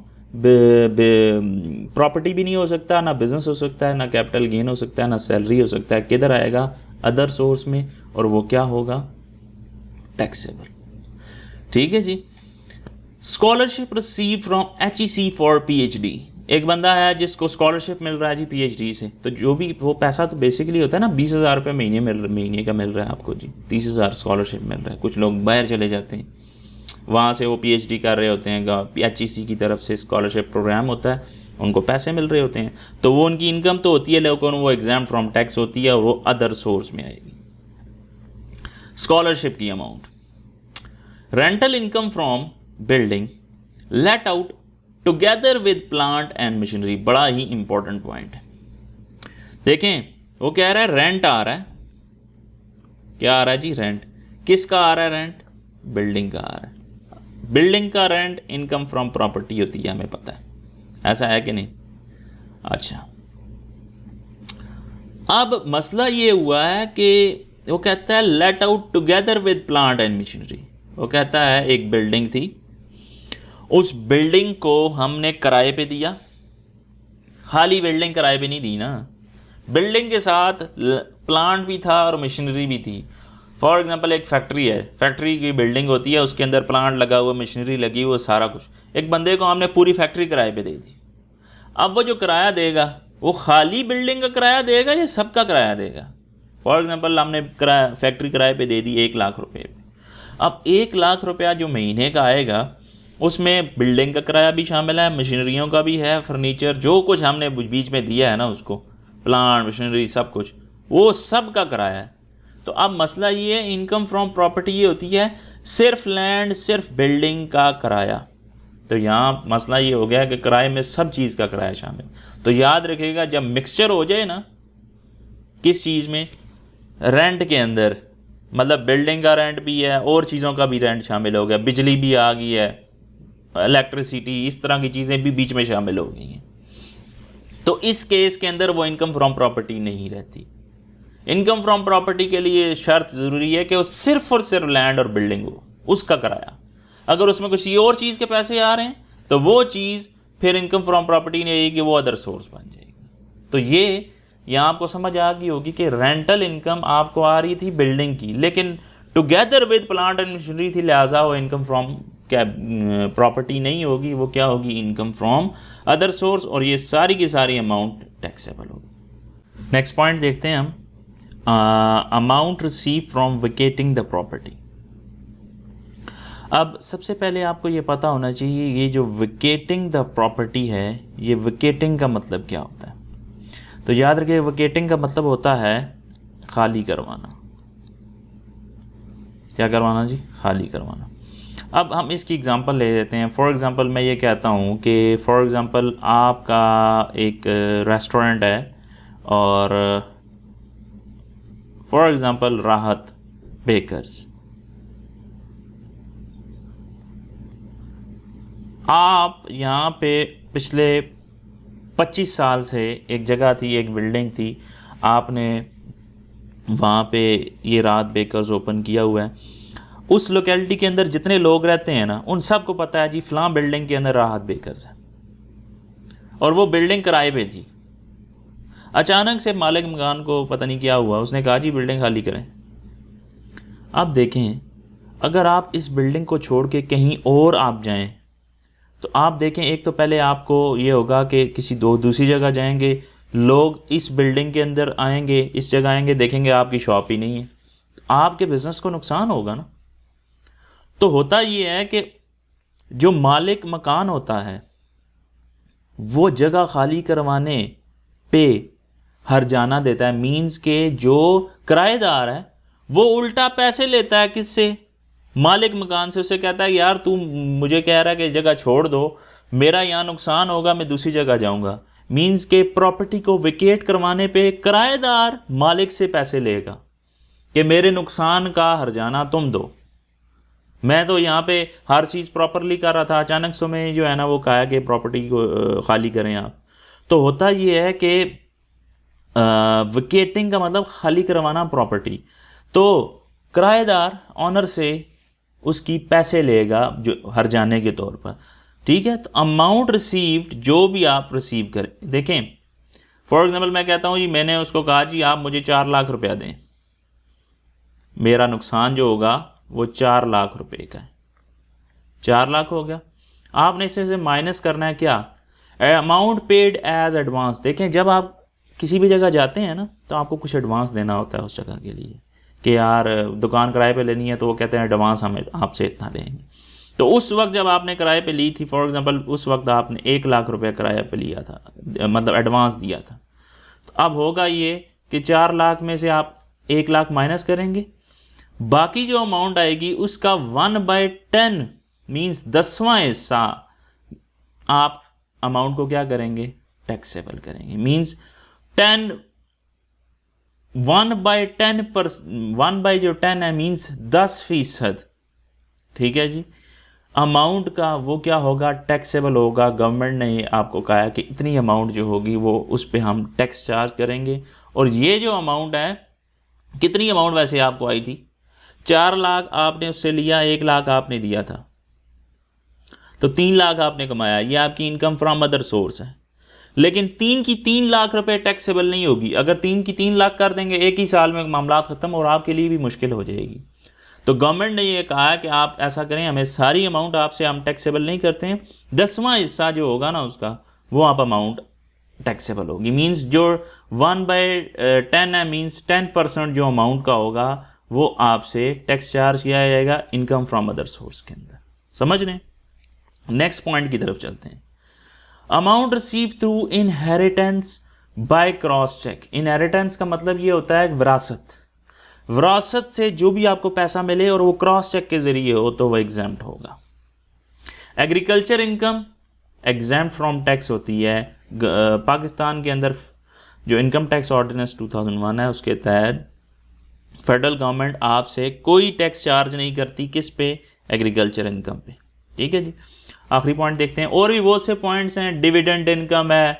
प्रॉपर्टी भी नहीं हो सकता, ना बिजनेस हो सकता है, ना कैपिटल गेन हो सकता है, ना सैलरी हो सकता है। किधर आएगा? अदर सोर्स में, और वो क्या होगा? टैक्सेबल। ठीक है जी। Scholarship receive from HEC for PhD, एक बंदा है जिसको स्कॉलरशिप मिल रहा है जी PhD से, तो जो भी वो पैसा तो बेसिकली होता है ना, 20,000 रुपये महीने का मिल रहा है आपको जी, 30,000 स्कॉलरशिप मिल रहा है। कुछ लोग बाहर चले जाते हैं, वहाँ से वो PhD कर रहे होते हैं, HEC की तरफ से स्कॉलरशिप प्रोग्राम होता है, उनको पैसे मिल रहे होते हैं, तो वो उनकी इनकम तो होती है, लेकिन वो एग्जाम फ्रॉम टैक्स होती है और वो अदर सोर्स में आएगी। स्कॉलरशिप की amount, rental income from building let out together with plant and machinery, बड़ा ही इंपॉर्टेंट पॉइंट है। देखें वो कह रहा है रेंट आ रहा है, क्या आ रहा है जी? रेंट। किसका आ रहा है रेंट? बिल्डिंग का आ रहा है। बिल्डिंग का रेंट इनकम फ्रॉम प्रॉपर्टी होती है, हमें पता है, ऐसा है कि नहीं? अच्छा, अब मसला ये हुआ है कि वो कहता है let out together with plant and machinery. वो कहता है एक बिल्डिंग थी, उस बिल्डिंग को हमने किराए पे दिया, खाली बिल्डिंग किराए पे नहीं दी ना, बिल्डिंग के साथ प्लांट भी था और मशीनरी भी थी। फॉर एग्जांपल एक फैक्ट्री है, फैक्ट्री की बिल्डिंग होती है, उसके अंदर प्लांट लगा हुआ, मशीनरी लगी हुई, सारा कुछ। एक बंदे को हमने पूरी फैक्ट्री किराए पे दे दी। अब वो जो किराया देगा वो खाली बिल्डिंग का किराया देगा या सबका किराया देगा? फॉर एग्जांपल हमने फैक्ट्री किराए पे दे दी 1 लाख रुपए। अब 1 लाख रुपया जो महीने का आएगा उसमें बिल्डिंग का किराया भी शामिल है, मशीनरियों का भी है, फर्नीचर, जो कुछ हमने बीच में दिया है ना उसको, प्लांट मशीनरी सब कुछ, वो सब का किराया है। तो अब मसला ये है, इनकम फ्रॉम प्रॉपर्टी ये होती है सिर्फ लैंड, सिर्फ बिल्डिंग का किराया, तो यहाँ मसला ये हो गया कि किराए में सब चीज़ का किराया शामिल। तो याद रखिएगा जब मिक्सचर हो जाए ना किस चीज़ में, रेंट के अंदर, मतलब बिल्डिंग का रेंट भी है और चीज़ों का भी रेंट शामिल हो गया, बिजली भी आ गई है, इलेक्ट्रिसिटी, इस तरह की चीज़ें भी बीच में शामिल हो गई हैं, तो इस केस के अंदर वो इनकम फ्रॉम प्रॉपर्टी नहीं रहती। इनकम फ्रॉम प्रॉपर्टी के लिए शर्त ज़रूरी है कि वो सिर्फ और सिर्फ लैंड और बिल्डिंग हो, उसका किराया। अगर उसमें किसी और चीज़ के पैसे आ रहे हैं तो वो चीज़ फिर इनकम फ्रॉम प्रॉपर्टी नहीं आएगी, वो अदर सोर्स बन जाएगी। तो ये यहाँ आपको समझ आ गई होगी कि रेंटल इनकम आपको आ रही थी बिल्डिंग की, लेकिन together with plant and machinery थी, लिहाजा वो इनकम फ्रॉम क्या प्रॉपर्टी नहीं होगी, वो क्या होगी, इनकम फ्रॉम अदर सोर्स, और ये सारी की सारी अमाउंट टैक्सेबल होगी। नेक्स्ट पॉइंट देखते हैं हम, amount receive from vacating the property. अब सबसे पहले आपको ये पता होना चाहिए ये जो वेकेटिंग द प्रॉपर्टी है, ये वेकेटिंग का मतलब क्या होता है। तो याद रखिए वेकेटिंग का मतलब होता है खाली करवाना। क्या करवाना जी, खाली करवाना। अब हम इसकी एग्जांपल ले लेते हैं। फॉर एग्जांपल मैं ये कहता हूँ कि फॉर एग्जांपल आपका एक रेस्टोरेंट है और फॉर एग्जांपल राहत बेकर्स, आप यहाँ पे पिछले 25 साल से एक जगह थी, एक बिल्डिंग थी, आपने वहाँ पे ये राहत बेकर्स ओपन किया हुआ है। उस लोकेलिटी के अंदर जितने लोग रहते हैं ना, उन सबको पता है जी फलां बिल्डिंग के अंदर राहत बेकर्स है, और वो बिल्डिंग किराए पे थी। अचानक से मालिक मकान को पता नहीं क्या हुआ, उसने कहा जी बिल्डिंग खाली करें। अब देखें अगर आप इस बिल्डिंग को छोड़ के कहीं और आप जाएं तो आप देखें, एक तो पहले आपको ये होगा कि किसी दूसरी जगह जाएंगे, लोग इस बिल्डिंग के अंदर आएंगे, इस जगह आएंगे, देखेंगे आपकी शॉप ही नहीं है, तो आपके बिजनेस को नुकसान होगा ना। तो होता ये है कि जो मालिक मकान होता है वो जगह खाली करवाने पे हर्जाना देता है, मीन्स के जो किराएदार है वो उल्टा पैसे लेता है किससे, मालिक मकान से। उसे कहता है यार तू मुझे कह रहा है कि जगह छोड़ दो, मेरा यहाँ नुकसान होगा, मैं दूसरी जगह जाऊँगा। मीन्स के प्रॉपर्टी को विकेट करवाने पे किराएदार मालिक से पैसे लेगा कि मेरे नुकसान का हर्जाना तुम दो, मैं तो यहाँ पे हर चीज़ प्रॉपरली कर रहा था, अचानक से मैं जो है ना वो कहा कि प्रॉपर्टी को खाली करें आप। तो होता ये है कि विकेटिंग का मतलब खाली करवाना प्रॉपर्टी। तो किराएदार ऑनर से उसकी पैसे लेगा जो हर्जाने के तौर पर, ठीक है। तो अमाउंट रिसीव्ड जो भी आप रिसीव करें, देखें फॉर एग्जांपल मैं कहता हूँ जी मैंने उसको कहा जी आप मुझे 4 लाख रुपया दें, मेरा नुकसान जो होगा वो 4 लाख रुपए का है, 4 लाख हो गया। आपने इसे से माइनस करना है क्या, अमाउंट पेड एज एडवांस। देखें जब आप किसी भी जगह जाते हैं ना तो आपको कुछ एडवांस देना होता है उस जगह के लिए कि यार दुकान किराए पे लेनी है, तो वो कहते हैं एडवांस हम आपसे इतना लेंगे। तो उस वक्त जब आपने किराए पे ली थी, फॉर एग्जांपल उस वक्त आपने 1 लाख रुपए किराया पे लिया था, मतलब एडवांस दिया था। तो अब होगा ये कि 4 लाख में से आप 1 लाख माइनस करेंगे, बाकी जो अमाउंट आएगी उसका 1/10 मीन्स 10वां हिस्सा आप अमाउंट को क्या करेंगे, टैक्सेबल करेंगे। मीन्स 1/10 है मीन्स 10%, ठीक है जी। अमाउंट का वो क्या होगा, टैक्सेबल होगा। गवर्नमेंट ने आपको कहा है कि इतनी अमाउंट जो होगी वो उस पर हम टैक्स चार्ज करेंगे। और ये जो अमाउंट है, कितनी अमाउंट वैसे आपको आई थी, 4 लाख आपने उससे लिया, 1 लाख आपने दिया था, तो 3 लाख आपने कमाया, ये आपकी इनकम फ्रॉम अदर सोर्स है। लेकिन 3 की 3 लाख रुपए टैक्सेबल नहीं होगी। अगर 3 की 3 लाख कर देंगे एक ही साल में मामला खत्म, और आपके लिए भी मुश्किल हो जाएगी। तो गवर्नमेंट ने ये कहा कि आप ऐसा करें, हमें सारी अमाउंट आपसे हम टैक्सेबल नहीं करते हैं, 10वां हिस्सा जो होगा ना उसका वो आप अमाउंट टैक्सेबल होगी। मीन्स जो 1/10 है मीन्स 10% जो अमाउंट का होगा वो आपसे टैक्स चार्ज किया जाएगा इनकम फ्रॉम अदर सोर्स के अंदर। समझ रहे हैं। नेक्स्ट पॉइंट की तरफ चलते हैं। Amount receive through inheritance by cross cheque. Inheritance का मतलब ये होता है विरासत। विरासत से जो भी आपको पैसा मिले और वो क्रॉस चेक के जरिए हो तो वो एग्जाम्प्ट होगा। Agriculture income exempt from tax होती है। पाकिस्तान के अंदर जो इनकम टैक्स ऑर्डिनेंस 2001 है उसके तहत फेडरल गवर्नमेंट आपसे कोई टैक्स चार्ज नहीं करती, किस पे? एग्रीकल्चर इनकम पे। ठीक है जी। आखिरी पॉइंट देखते हैं, और भी बहुत से पॉइंट्स हैं, डिविडेंड इनकम है,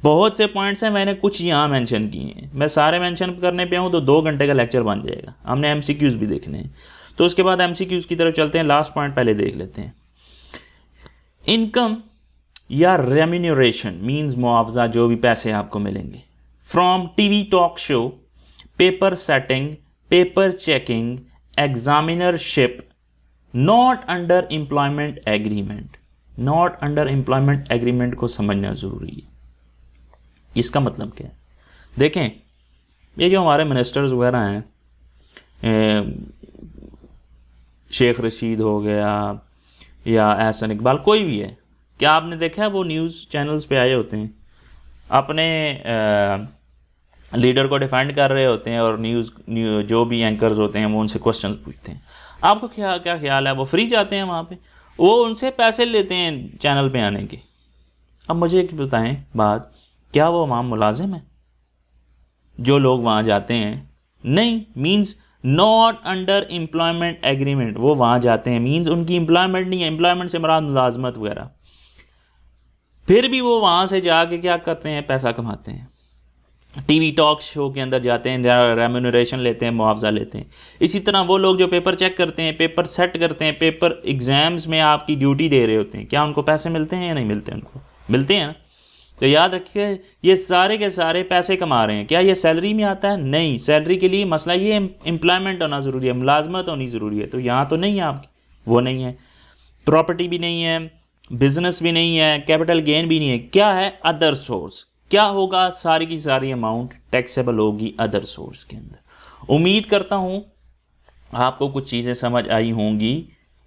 बहुत से पॉइंट्स हैं, मैंने कुछ यहाँ मेंशन किए हैं। मैं सारे मेंशन करने पे हूँ तो 2 घंटे का लेक्चर बन जाएगा। हमने एमसीक्यूज भी देखने हैं, तो उसके बाद एमसीक्यूज की तरफ चलते हैं। लास्ट पॉइंट पहले देख लेते हैं। इनकम या रेम्यूनरेशन मीन्स मुआवजा, जो भी पैसे आपको मिलेंगे from TV talk show, paper setting, paper checking, examinership, not under employment agreement. Not under employment agreement को समझना जरूरी है। इसका मतलब क्या है? देखें, ये जो हमारे मिनिस्टर्स वगैरह हैं, शेख रशीद हो गया या एहसन इकबाल, कोई भी है, क्या आपने देखा है वो न्यूज़ चैनल्स पे आए होते हैं, अपने लीडर को डिफेंड कर रहे होते हैं, और न्यूज़ जो भी एंकर्स होते हैं वो उनसे क्वेश्चंस पूछते हैं। आपको क्या ख्याल है? वो फ्री जाते हैं वहाँ पे, वो उनसे पैसे लेते हैं चैनल पे आने के। अब मुझे एक बताएं बात, क्या वो वहाँ मुलाजिम है जो लोग वहाँ जाते हैं? नहीं, means not under employment agreement वो वहाँ जाते हैं, मीन्स उनकी एम्प्लॉयमेंट नहीं है, एम्प्लॉयमेंट से मुराद मुलाजमत वगैरह। फिर भी वो वहाँ से जाके क्या करते हैं? पैसा कमाते हैं, टीवी टॉक शो के अंदर जाते हैं, रेम्यूनरेशन लेते हैं, मुआवजा लेते हैं। इसी तरह वो लोग जो पेपर चेक करते हैं, पेपर सेट करते हैं, पेपर एग्जाम्स में आपकी ड्यूटी दे रहे होते हैं, क्या उनको पैसे मिलते हैं या नहीं मिलते? उनको मिलते हैं। तो याद रखिए, ये सारे के सारे पैसे कमा रहे हैं। क्या ये सैलरी में आता है? नहीं। सैलरी के लिए मसला ये एम्प्लॉयमेंट होना ज़रूरी है, मुलाजमत होनी ज़रूरी है। तो यहाँ तो नहीं है आपकी, वो नहीं है, प्रॉपर्टी भी नहीं है, बिजनेस भी नहीं है, कैपिटल गेन भी नहीं है। क्या है? Other source. क्या होगा? सारी की सारी अमाउंट टैक्सेबल होगी अदर सोर्स के अंदर। उम्मीद करता हूं आपको कुछ चीज़ें समझ आई होंगी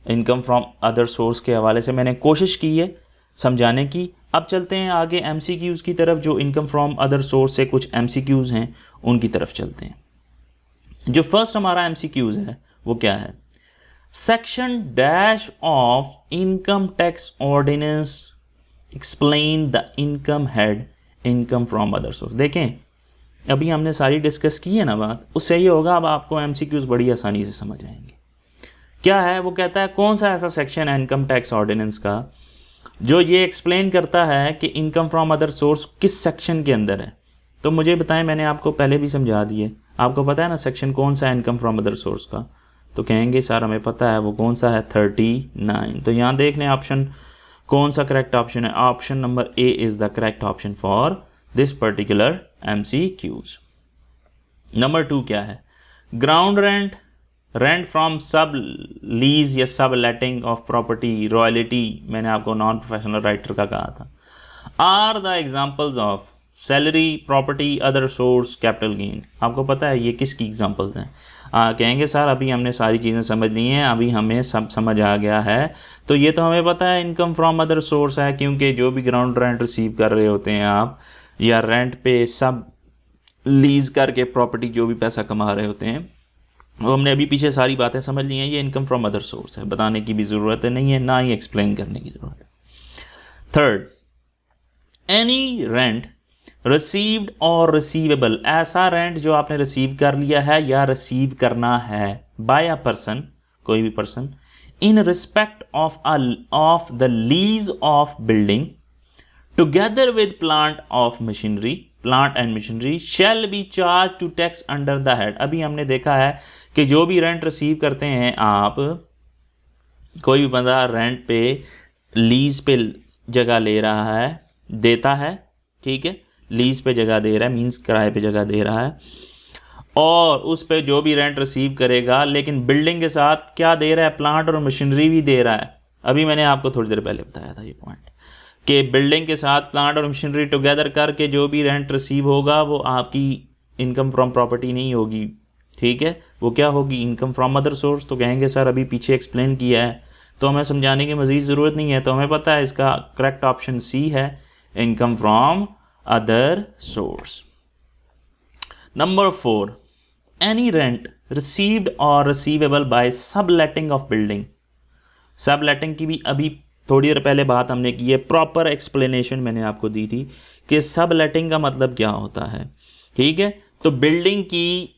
इनकम फ्रॉम अदर सोर्स के हवाले से। मैंने कोशिश की है समझाने की। अब चलते हैं आगे एमसीक्यूज़ की तरफ, जो इनकम फ्रॉम अदर सोर्स से कुछ एमसीक्यूज़ हैं उनकी तरफ चलते हैं। जो फर्स्ट हमारा एमसीक्यूज़ है वो क्या है? Section dash of income tax ordinance explain the income head income from other source. देखें, अभी हमने सारी डिस्कस की है ना बात, उससे ये होगा अब आपको एमसीक्यूज़ बड़ी आसानी से समझ आएंगे। क्या है? वो कहता है कौन सा ऐसा सेक्शन है इनकम टैक्स ऑर्डिनेंस का जो ये एक्सप्लेन करता है कि इनकम फ्रॉम अदर सोर्स किस सेक्शन के अंदर है। तो मुझे बताएं, मैंने आपको पहले भी समझा दिए, आपको पता है ना सेक्शन कौन सा है इनकम फ्रॉम अदर सोर्स का? तो कहेंगे सर हमें पता है, वो कौन सा है? 39। तो यहाँ देख लें ऑप्शन कौन सा करेक्ट ऑप्शन है। Option number A is the correct option for this particular MCQs. Number 2 क्या है? ग्राउंड रेंट, रेंट फ्रॉम सब लीज या सब लेटिंग ऑफ प्रॉपर्टी, रॉयल्टी, मैंने आपको नॉन प्रोफेशनल राइटर का कहा था, are the examples of salary, property, other source, capital gain. आपको पता है ये किसकी एग्जाम्पल्स हैं? कहेंगे सर अभी हमने सारी चीज़ें समझ ली हैं, अभी हमें सब समझ आ गया है। तो ये तो हमें पता है इनकम फ्रॉम अदर सोर्स है, क्योंकि जो भी ग्राउंड रेंट रिसीव कर रहे होते हैं आप, या रेंट पे सब लीज करके प्रॉपर्टी जो भी पैसा कमा रहे होते हैं, वो हमने अभी पीछे सारी बातें समझ ली हैं। ये इनकम फ्रॉम अदर सोर्स है, बताने की भी ज़रूरत नहीं है, ना ही एक्सप्लेन करने की ज़रूरत है। थर्ड, एनी रेंट रिसीव्ड और रिसीवेबल, ऐसा रेंट जो आपने रिसीव कर लिया है या रिसीव करना है बाय अ पर्सन, कोई भी person, in respect of the lease of building together with plant and machinery shall be charge to tax under the head. अभी हमने देखा है कि जो भी रेंट रिसीव करते हैं आप, कोई भी बंदा रेंट पे लीज पे जगह ले रहा है, देता है, ठीक है, लीज पे जगह दे रहा है, मींस किराए पे जगह दे रहा है, और उस पे जो भी रेंट रिसीव करेगा, लेकिन बिल्डिंग के साथ क्या दे रहा है? प्लांट और मशीनरी भी दे रहा है। अभी मैंने आपको थोड़ी देर पहले बताया था ये पॉइंट कि बिल्डिंग के साथ प्लांट और मशीनरी टुगेदर करके जो भी रेंट रिसीव होगा वो आपकी इनकम फ्रॉम प्रॉपर्टी नहीं होगी, ठीक है, वो क्या होगी? Income from other source. तो कहेंगे सर अभी पीछे एक्सप्लेन किया है तो हमें समझाने की मज़ीद ज़रूरत नहीं है, तो हमें पता है इसका करेक्ट ऑप्शन सी है, income from other source. Number 4, any rent received और receivable by subletting of building. Subletting की भी अभी थोड़ी देर पहले बात हमने की है, प्रॉपर एक्सप्लेनेशन मैंने आपको दी थी कि सब लेटिंग का मतलब क्या होता है, ठीक है। तो बिल्डिंग की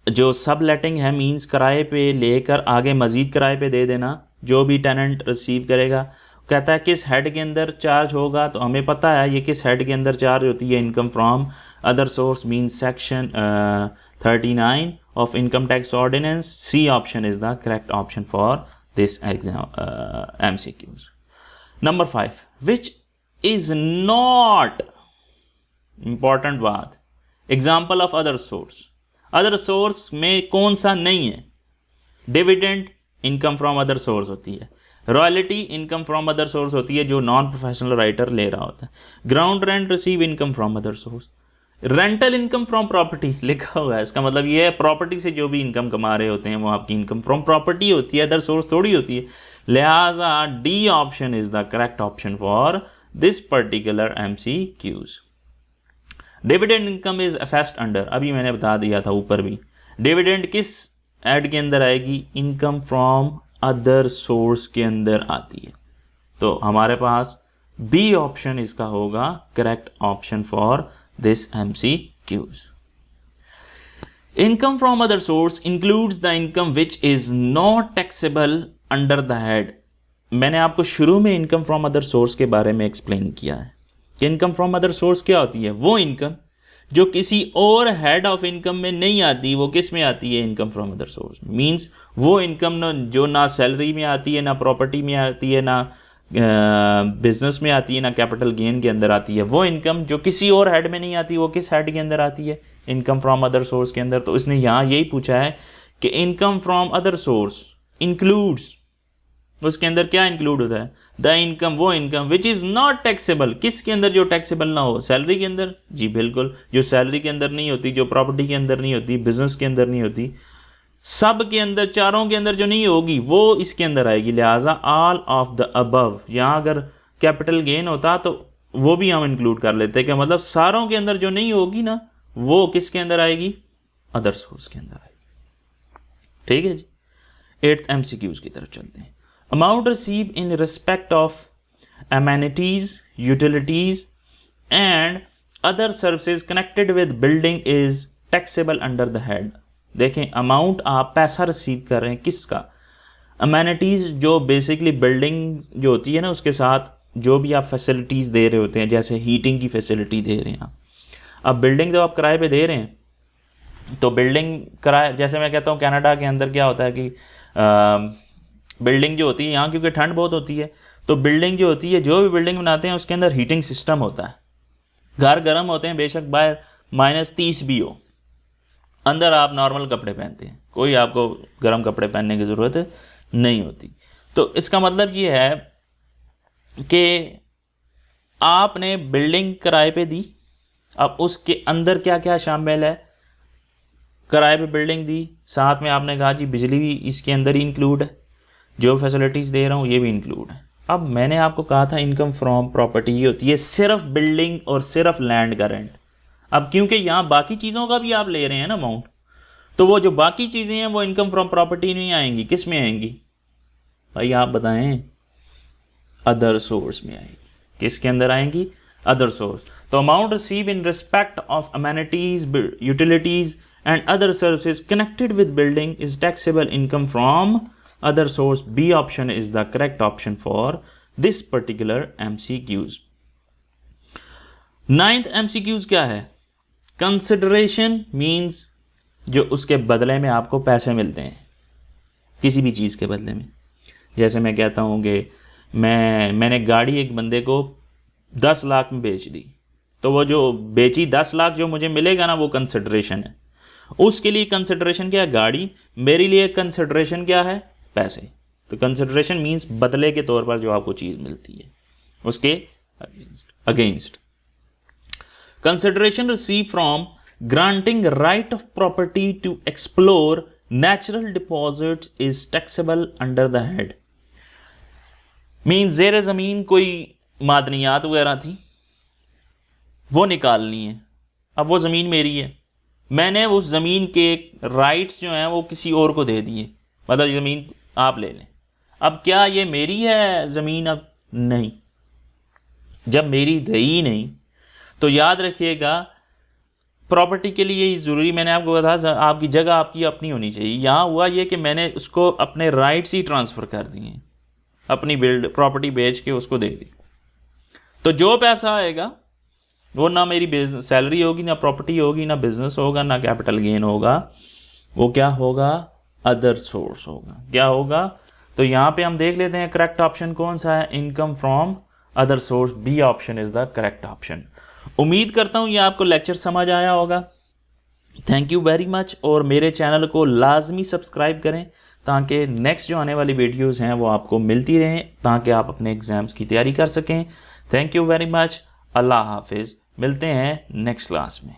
जो सब लेटिंग है मींस किराए पे लेकर आगे मज़ीद किराए पे दे देना, जो भी टेनेंट रिसीव करेगा। कहता है किस हेड के अंदर चार्ज होगा, तो हमें पता है ये किस हेड के अंदर चार्ज होती है, income from other source means section 39 of income tax ordinance. C option is the correct option for this exam MCQs। Number 5, which is not, important बात, example of other source. Other source में कौन सा नहीं है? Dividend income from other source होती है, royalty income from other source होती है जो नॉन प्रोफेशनल राइटर ले रहा होता है, ground rent receive income from other source, rental income from property लिखा हुआ है, इसका मतलब ये है प्रॉपर्टी से जो भी इनकम कमा रहे होते हैं वो आपकी इनकम फ्रॉम प्रॉपर्टी होती है, अदर सोर्स थोड़ी होती है। लिहाजा D option is the correct option for this particular MCQs। Dividend income is assessed under, अभी मैंने बता दिया था ऊपर भी, डिविडेंड किस ऐड के अंदर आएगी? इनकम फ्रॉम अदर सोर्स के अंदर आती है। तो हमारे पास बी ऑप्शन इसका होगा correct option for this MCQs। Income from other source includes the income which is not taxable under the head. मैंने आपको शुरू में इनकम फ्रॉम अदर सोर्स के बारे में एक्सप्लेन किया है कि इनकम फ्रॉम अदर सोर्स क्या होती है? वो इनकम जो किसी और हेड ऑफ इनकम में नहीं आती, वो किस में आती है? Income from other source. Means वो इनकम जो ना सैलरी में आती है, ना प्रॉपर्टी में आती है, ना बिजनेस में आती है, ना कैपिटल गेन के अंदर आती है, वो इनकम जो किसी और हेड में नहीं आती, वो किस हेड के अंदर आती है? इनकम फ्रॉम अदर सोर्स के अंदर। तो इसने यहाँ यही पूछा है कि income from other source includes, उसके अंदर क्या इंक्लूड होता है? द इनकम, वो income which is not taxable, किसके अंदर? जो टैक्सेबल ना हो। सैलरी के अंदर? जी बिल्कुल, जो सैलरी के अंदर नहीं होती, जो प्रॉपर्टी के अंदर नहीं होती, बिजनेस के अंदर नहीं होती, सब के अंदर, चारों के अंदर जो नहीं होगी वो इसके अंदर आएगी। लिहाजा ऑल ऑफ द अबव, यहाँ अगर कैपिटल गेन होता तो वो भी हम इंक्लूड कर लेते कि मतलब सारों के अंदर जो नहीं होगी ना, वो किसके अंदर आएगी? अदर सोर्स के अंदर आएगी। ठीक है जी। 8th MCQs की तरफ चलते हैं। Amount received in respect of amenities, utilities and other services connected with building is taxable under the head। देखें, अमाउंट आप पैसा रिसीव कर रहे हैं किसका? अमेनिटीज़ जो बेसिकली बिल्डिंग जो होती है ना, उसके साथ जो भी आप फैसिलिटीज़ दे रहे होते हैं, जैसे हीटिंग की फैसिलिटी दे रहे हैं आप। अब बिल्डिंग तो आप किराए पे दे रहे हैं, तो बिल्डिंग किराए, जैसे मैं कहता हूँ कनाडा के अंदर क्या होता है कि बिल्डिंग जो होती है यहाँ, क्योंकि ठंड बहुत होती है, तो बिल्डिंग जो होती है, जो भी बिल्डिंग बनाते हैं उसके अंदर हीटिंग सिस्टम होता है। घर गर्म होते हैं, बेशक बाहर -30 भी हो, अंदर आप नॉर्मल कपड़े पहनते हैं, कोई आपको गर्म कपड़े पहनने की ज़रूरत नहीं होती। तो इसका मतलब ये है कि आपने बिल्डिंग किराए पे दी, अब उसके अंदर क्या क्या शामिल है? किराए पे बिल्डिंग दी, साथ में आपने कहा जी बिजली भी इसके अंदर ही इंक्लूड है, जो फैसिलिटीज़ दे रहा हूँ ये भी इंक्लूड है। अब मैंने आपको कहा था इनकम फ्रॉम प्रॉपर्टी ये होती है सिर्फ बिल्डिंग और सिर्फ लैंड का रेंट। अब क्योंकि यहाँ बाकी चीज़ों का भी आप ले रहे हैं ना अमाउंट, तो वो जो बाकी चीज़ें हैं वो इनकम फ्रॉम प्रॉपर्टी नहीं आएंगी, किस में आएंगी भाई आप बताएं? अदर सोर्स में आएंगी। किसके अंदर आएंगी? Other source. तो amount receive in respect of amenities, utilities and other services connected with building is taxable income from other source। B option is the correct option for this particular MCQs। 9th MCQs क्या है? Consideration means जो उसके बदले में आपको पैसे मिलते हैं किसी भी चीज़ के बदले में। जैसे मैं कहता हूँ कि मैंने गाड़ी एक बंदे को 10 लाख में बेच दी, तो वो जो बेची 10 लाख जो मुझे मिलेगा ना, वो कंसिडरेशन है। उसके लिए कंसिडरेशन क्या है? गाड़ी। मेरे लिए कंसिडरेशन क्या है? पैसे। तो कंसिडरेशन मींस बदले के तौर पर जो आपको चीज मिलती है उसके against. Consideration receive from granting right of property to explore natural deposits is taxable under the head. Means जेर जमीन कोई मादनियात वगैरह थी, वो निकालनी है। अब वो जमीन मेरी है, मैंने उस जमीन के राइट्स जो हैं वो किसी और को दे दिए, मतलब ज़मीन आप ले लें। अब क्या ये मेरी है ज़मीन? अब नहीं, जब मेरी रही नहीं तो याद रखिएगा प्रॉपर्टी के लिए ही ज़रूरी, मैंने आपको बताया आपकी जगह आपकी अपनी होनी चाहिए। यहाँ हुआ ये कि मैंने उसको अपने राइट्स ही ट्रांसफ़र कर दिए, अपनी प्रॉपर्टी बेच के उसको दे दी। तो जो पैसा आएगा वो ना मेरी बिजनेस सैलरी होगी, ना प्रॉपर्टी होगी, ना बिजनेस होगा, ना कैपिटल गेन होगा, वो क्या होगा? अदर सोर्स होगा। क्या होगा? तो यहाँ पे हम देख लेते हैं करेक्ट ऑप्शन कौन सा है, income from other source, B option is the correct option. उम्मीद करता हूँ ये आपको लेक्चर समझ आया होगा। थैंक यू वेरी मच, और मेरे चैनल को लाजमी सब्सक्राइब करें ताकि नेक्स्ट जो आने वाली वीडियोस हैं वो आपको मिलती रहें, ताकि आप अपने एग्जाम्स की तैयारी कर सकें। थैंक यू वेरी मच, अल्लाह हाफिज़, मिलते हैं नेक्स्ट क्लास में।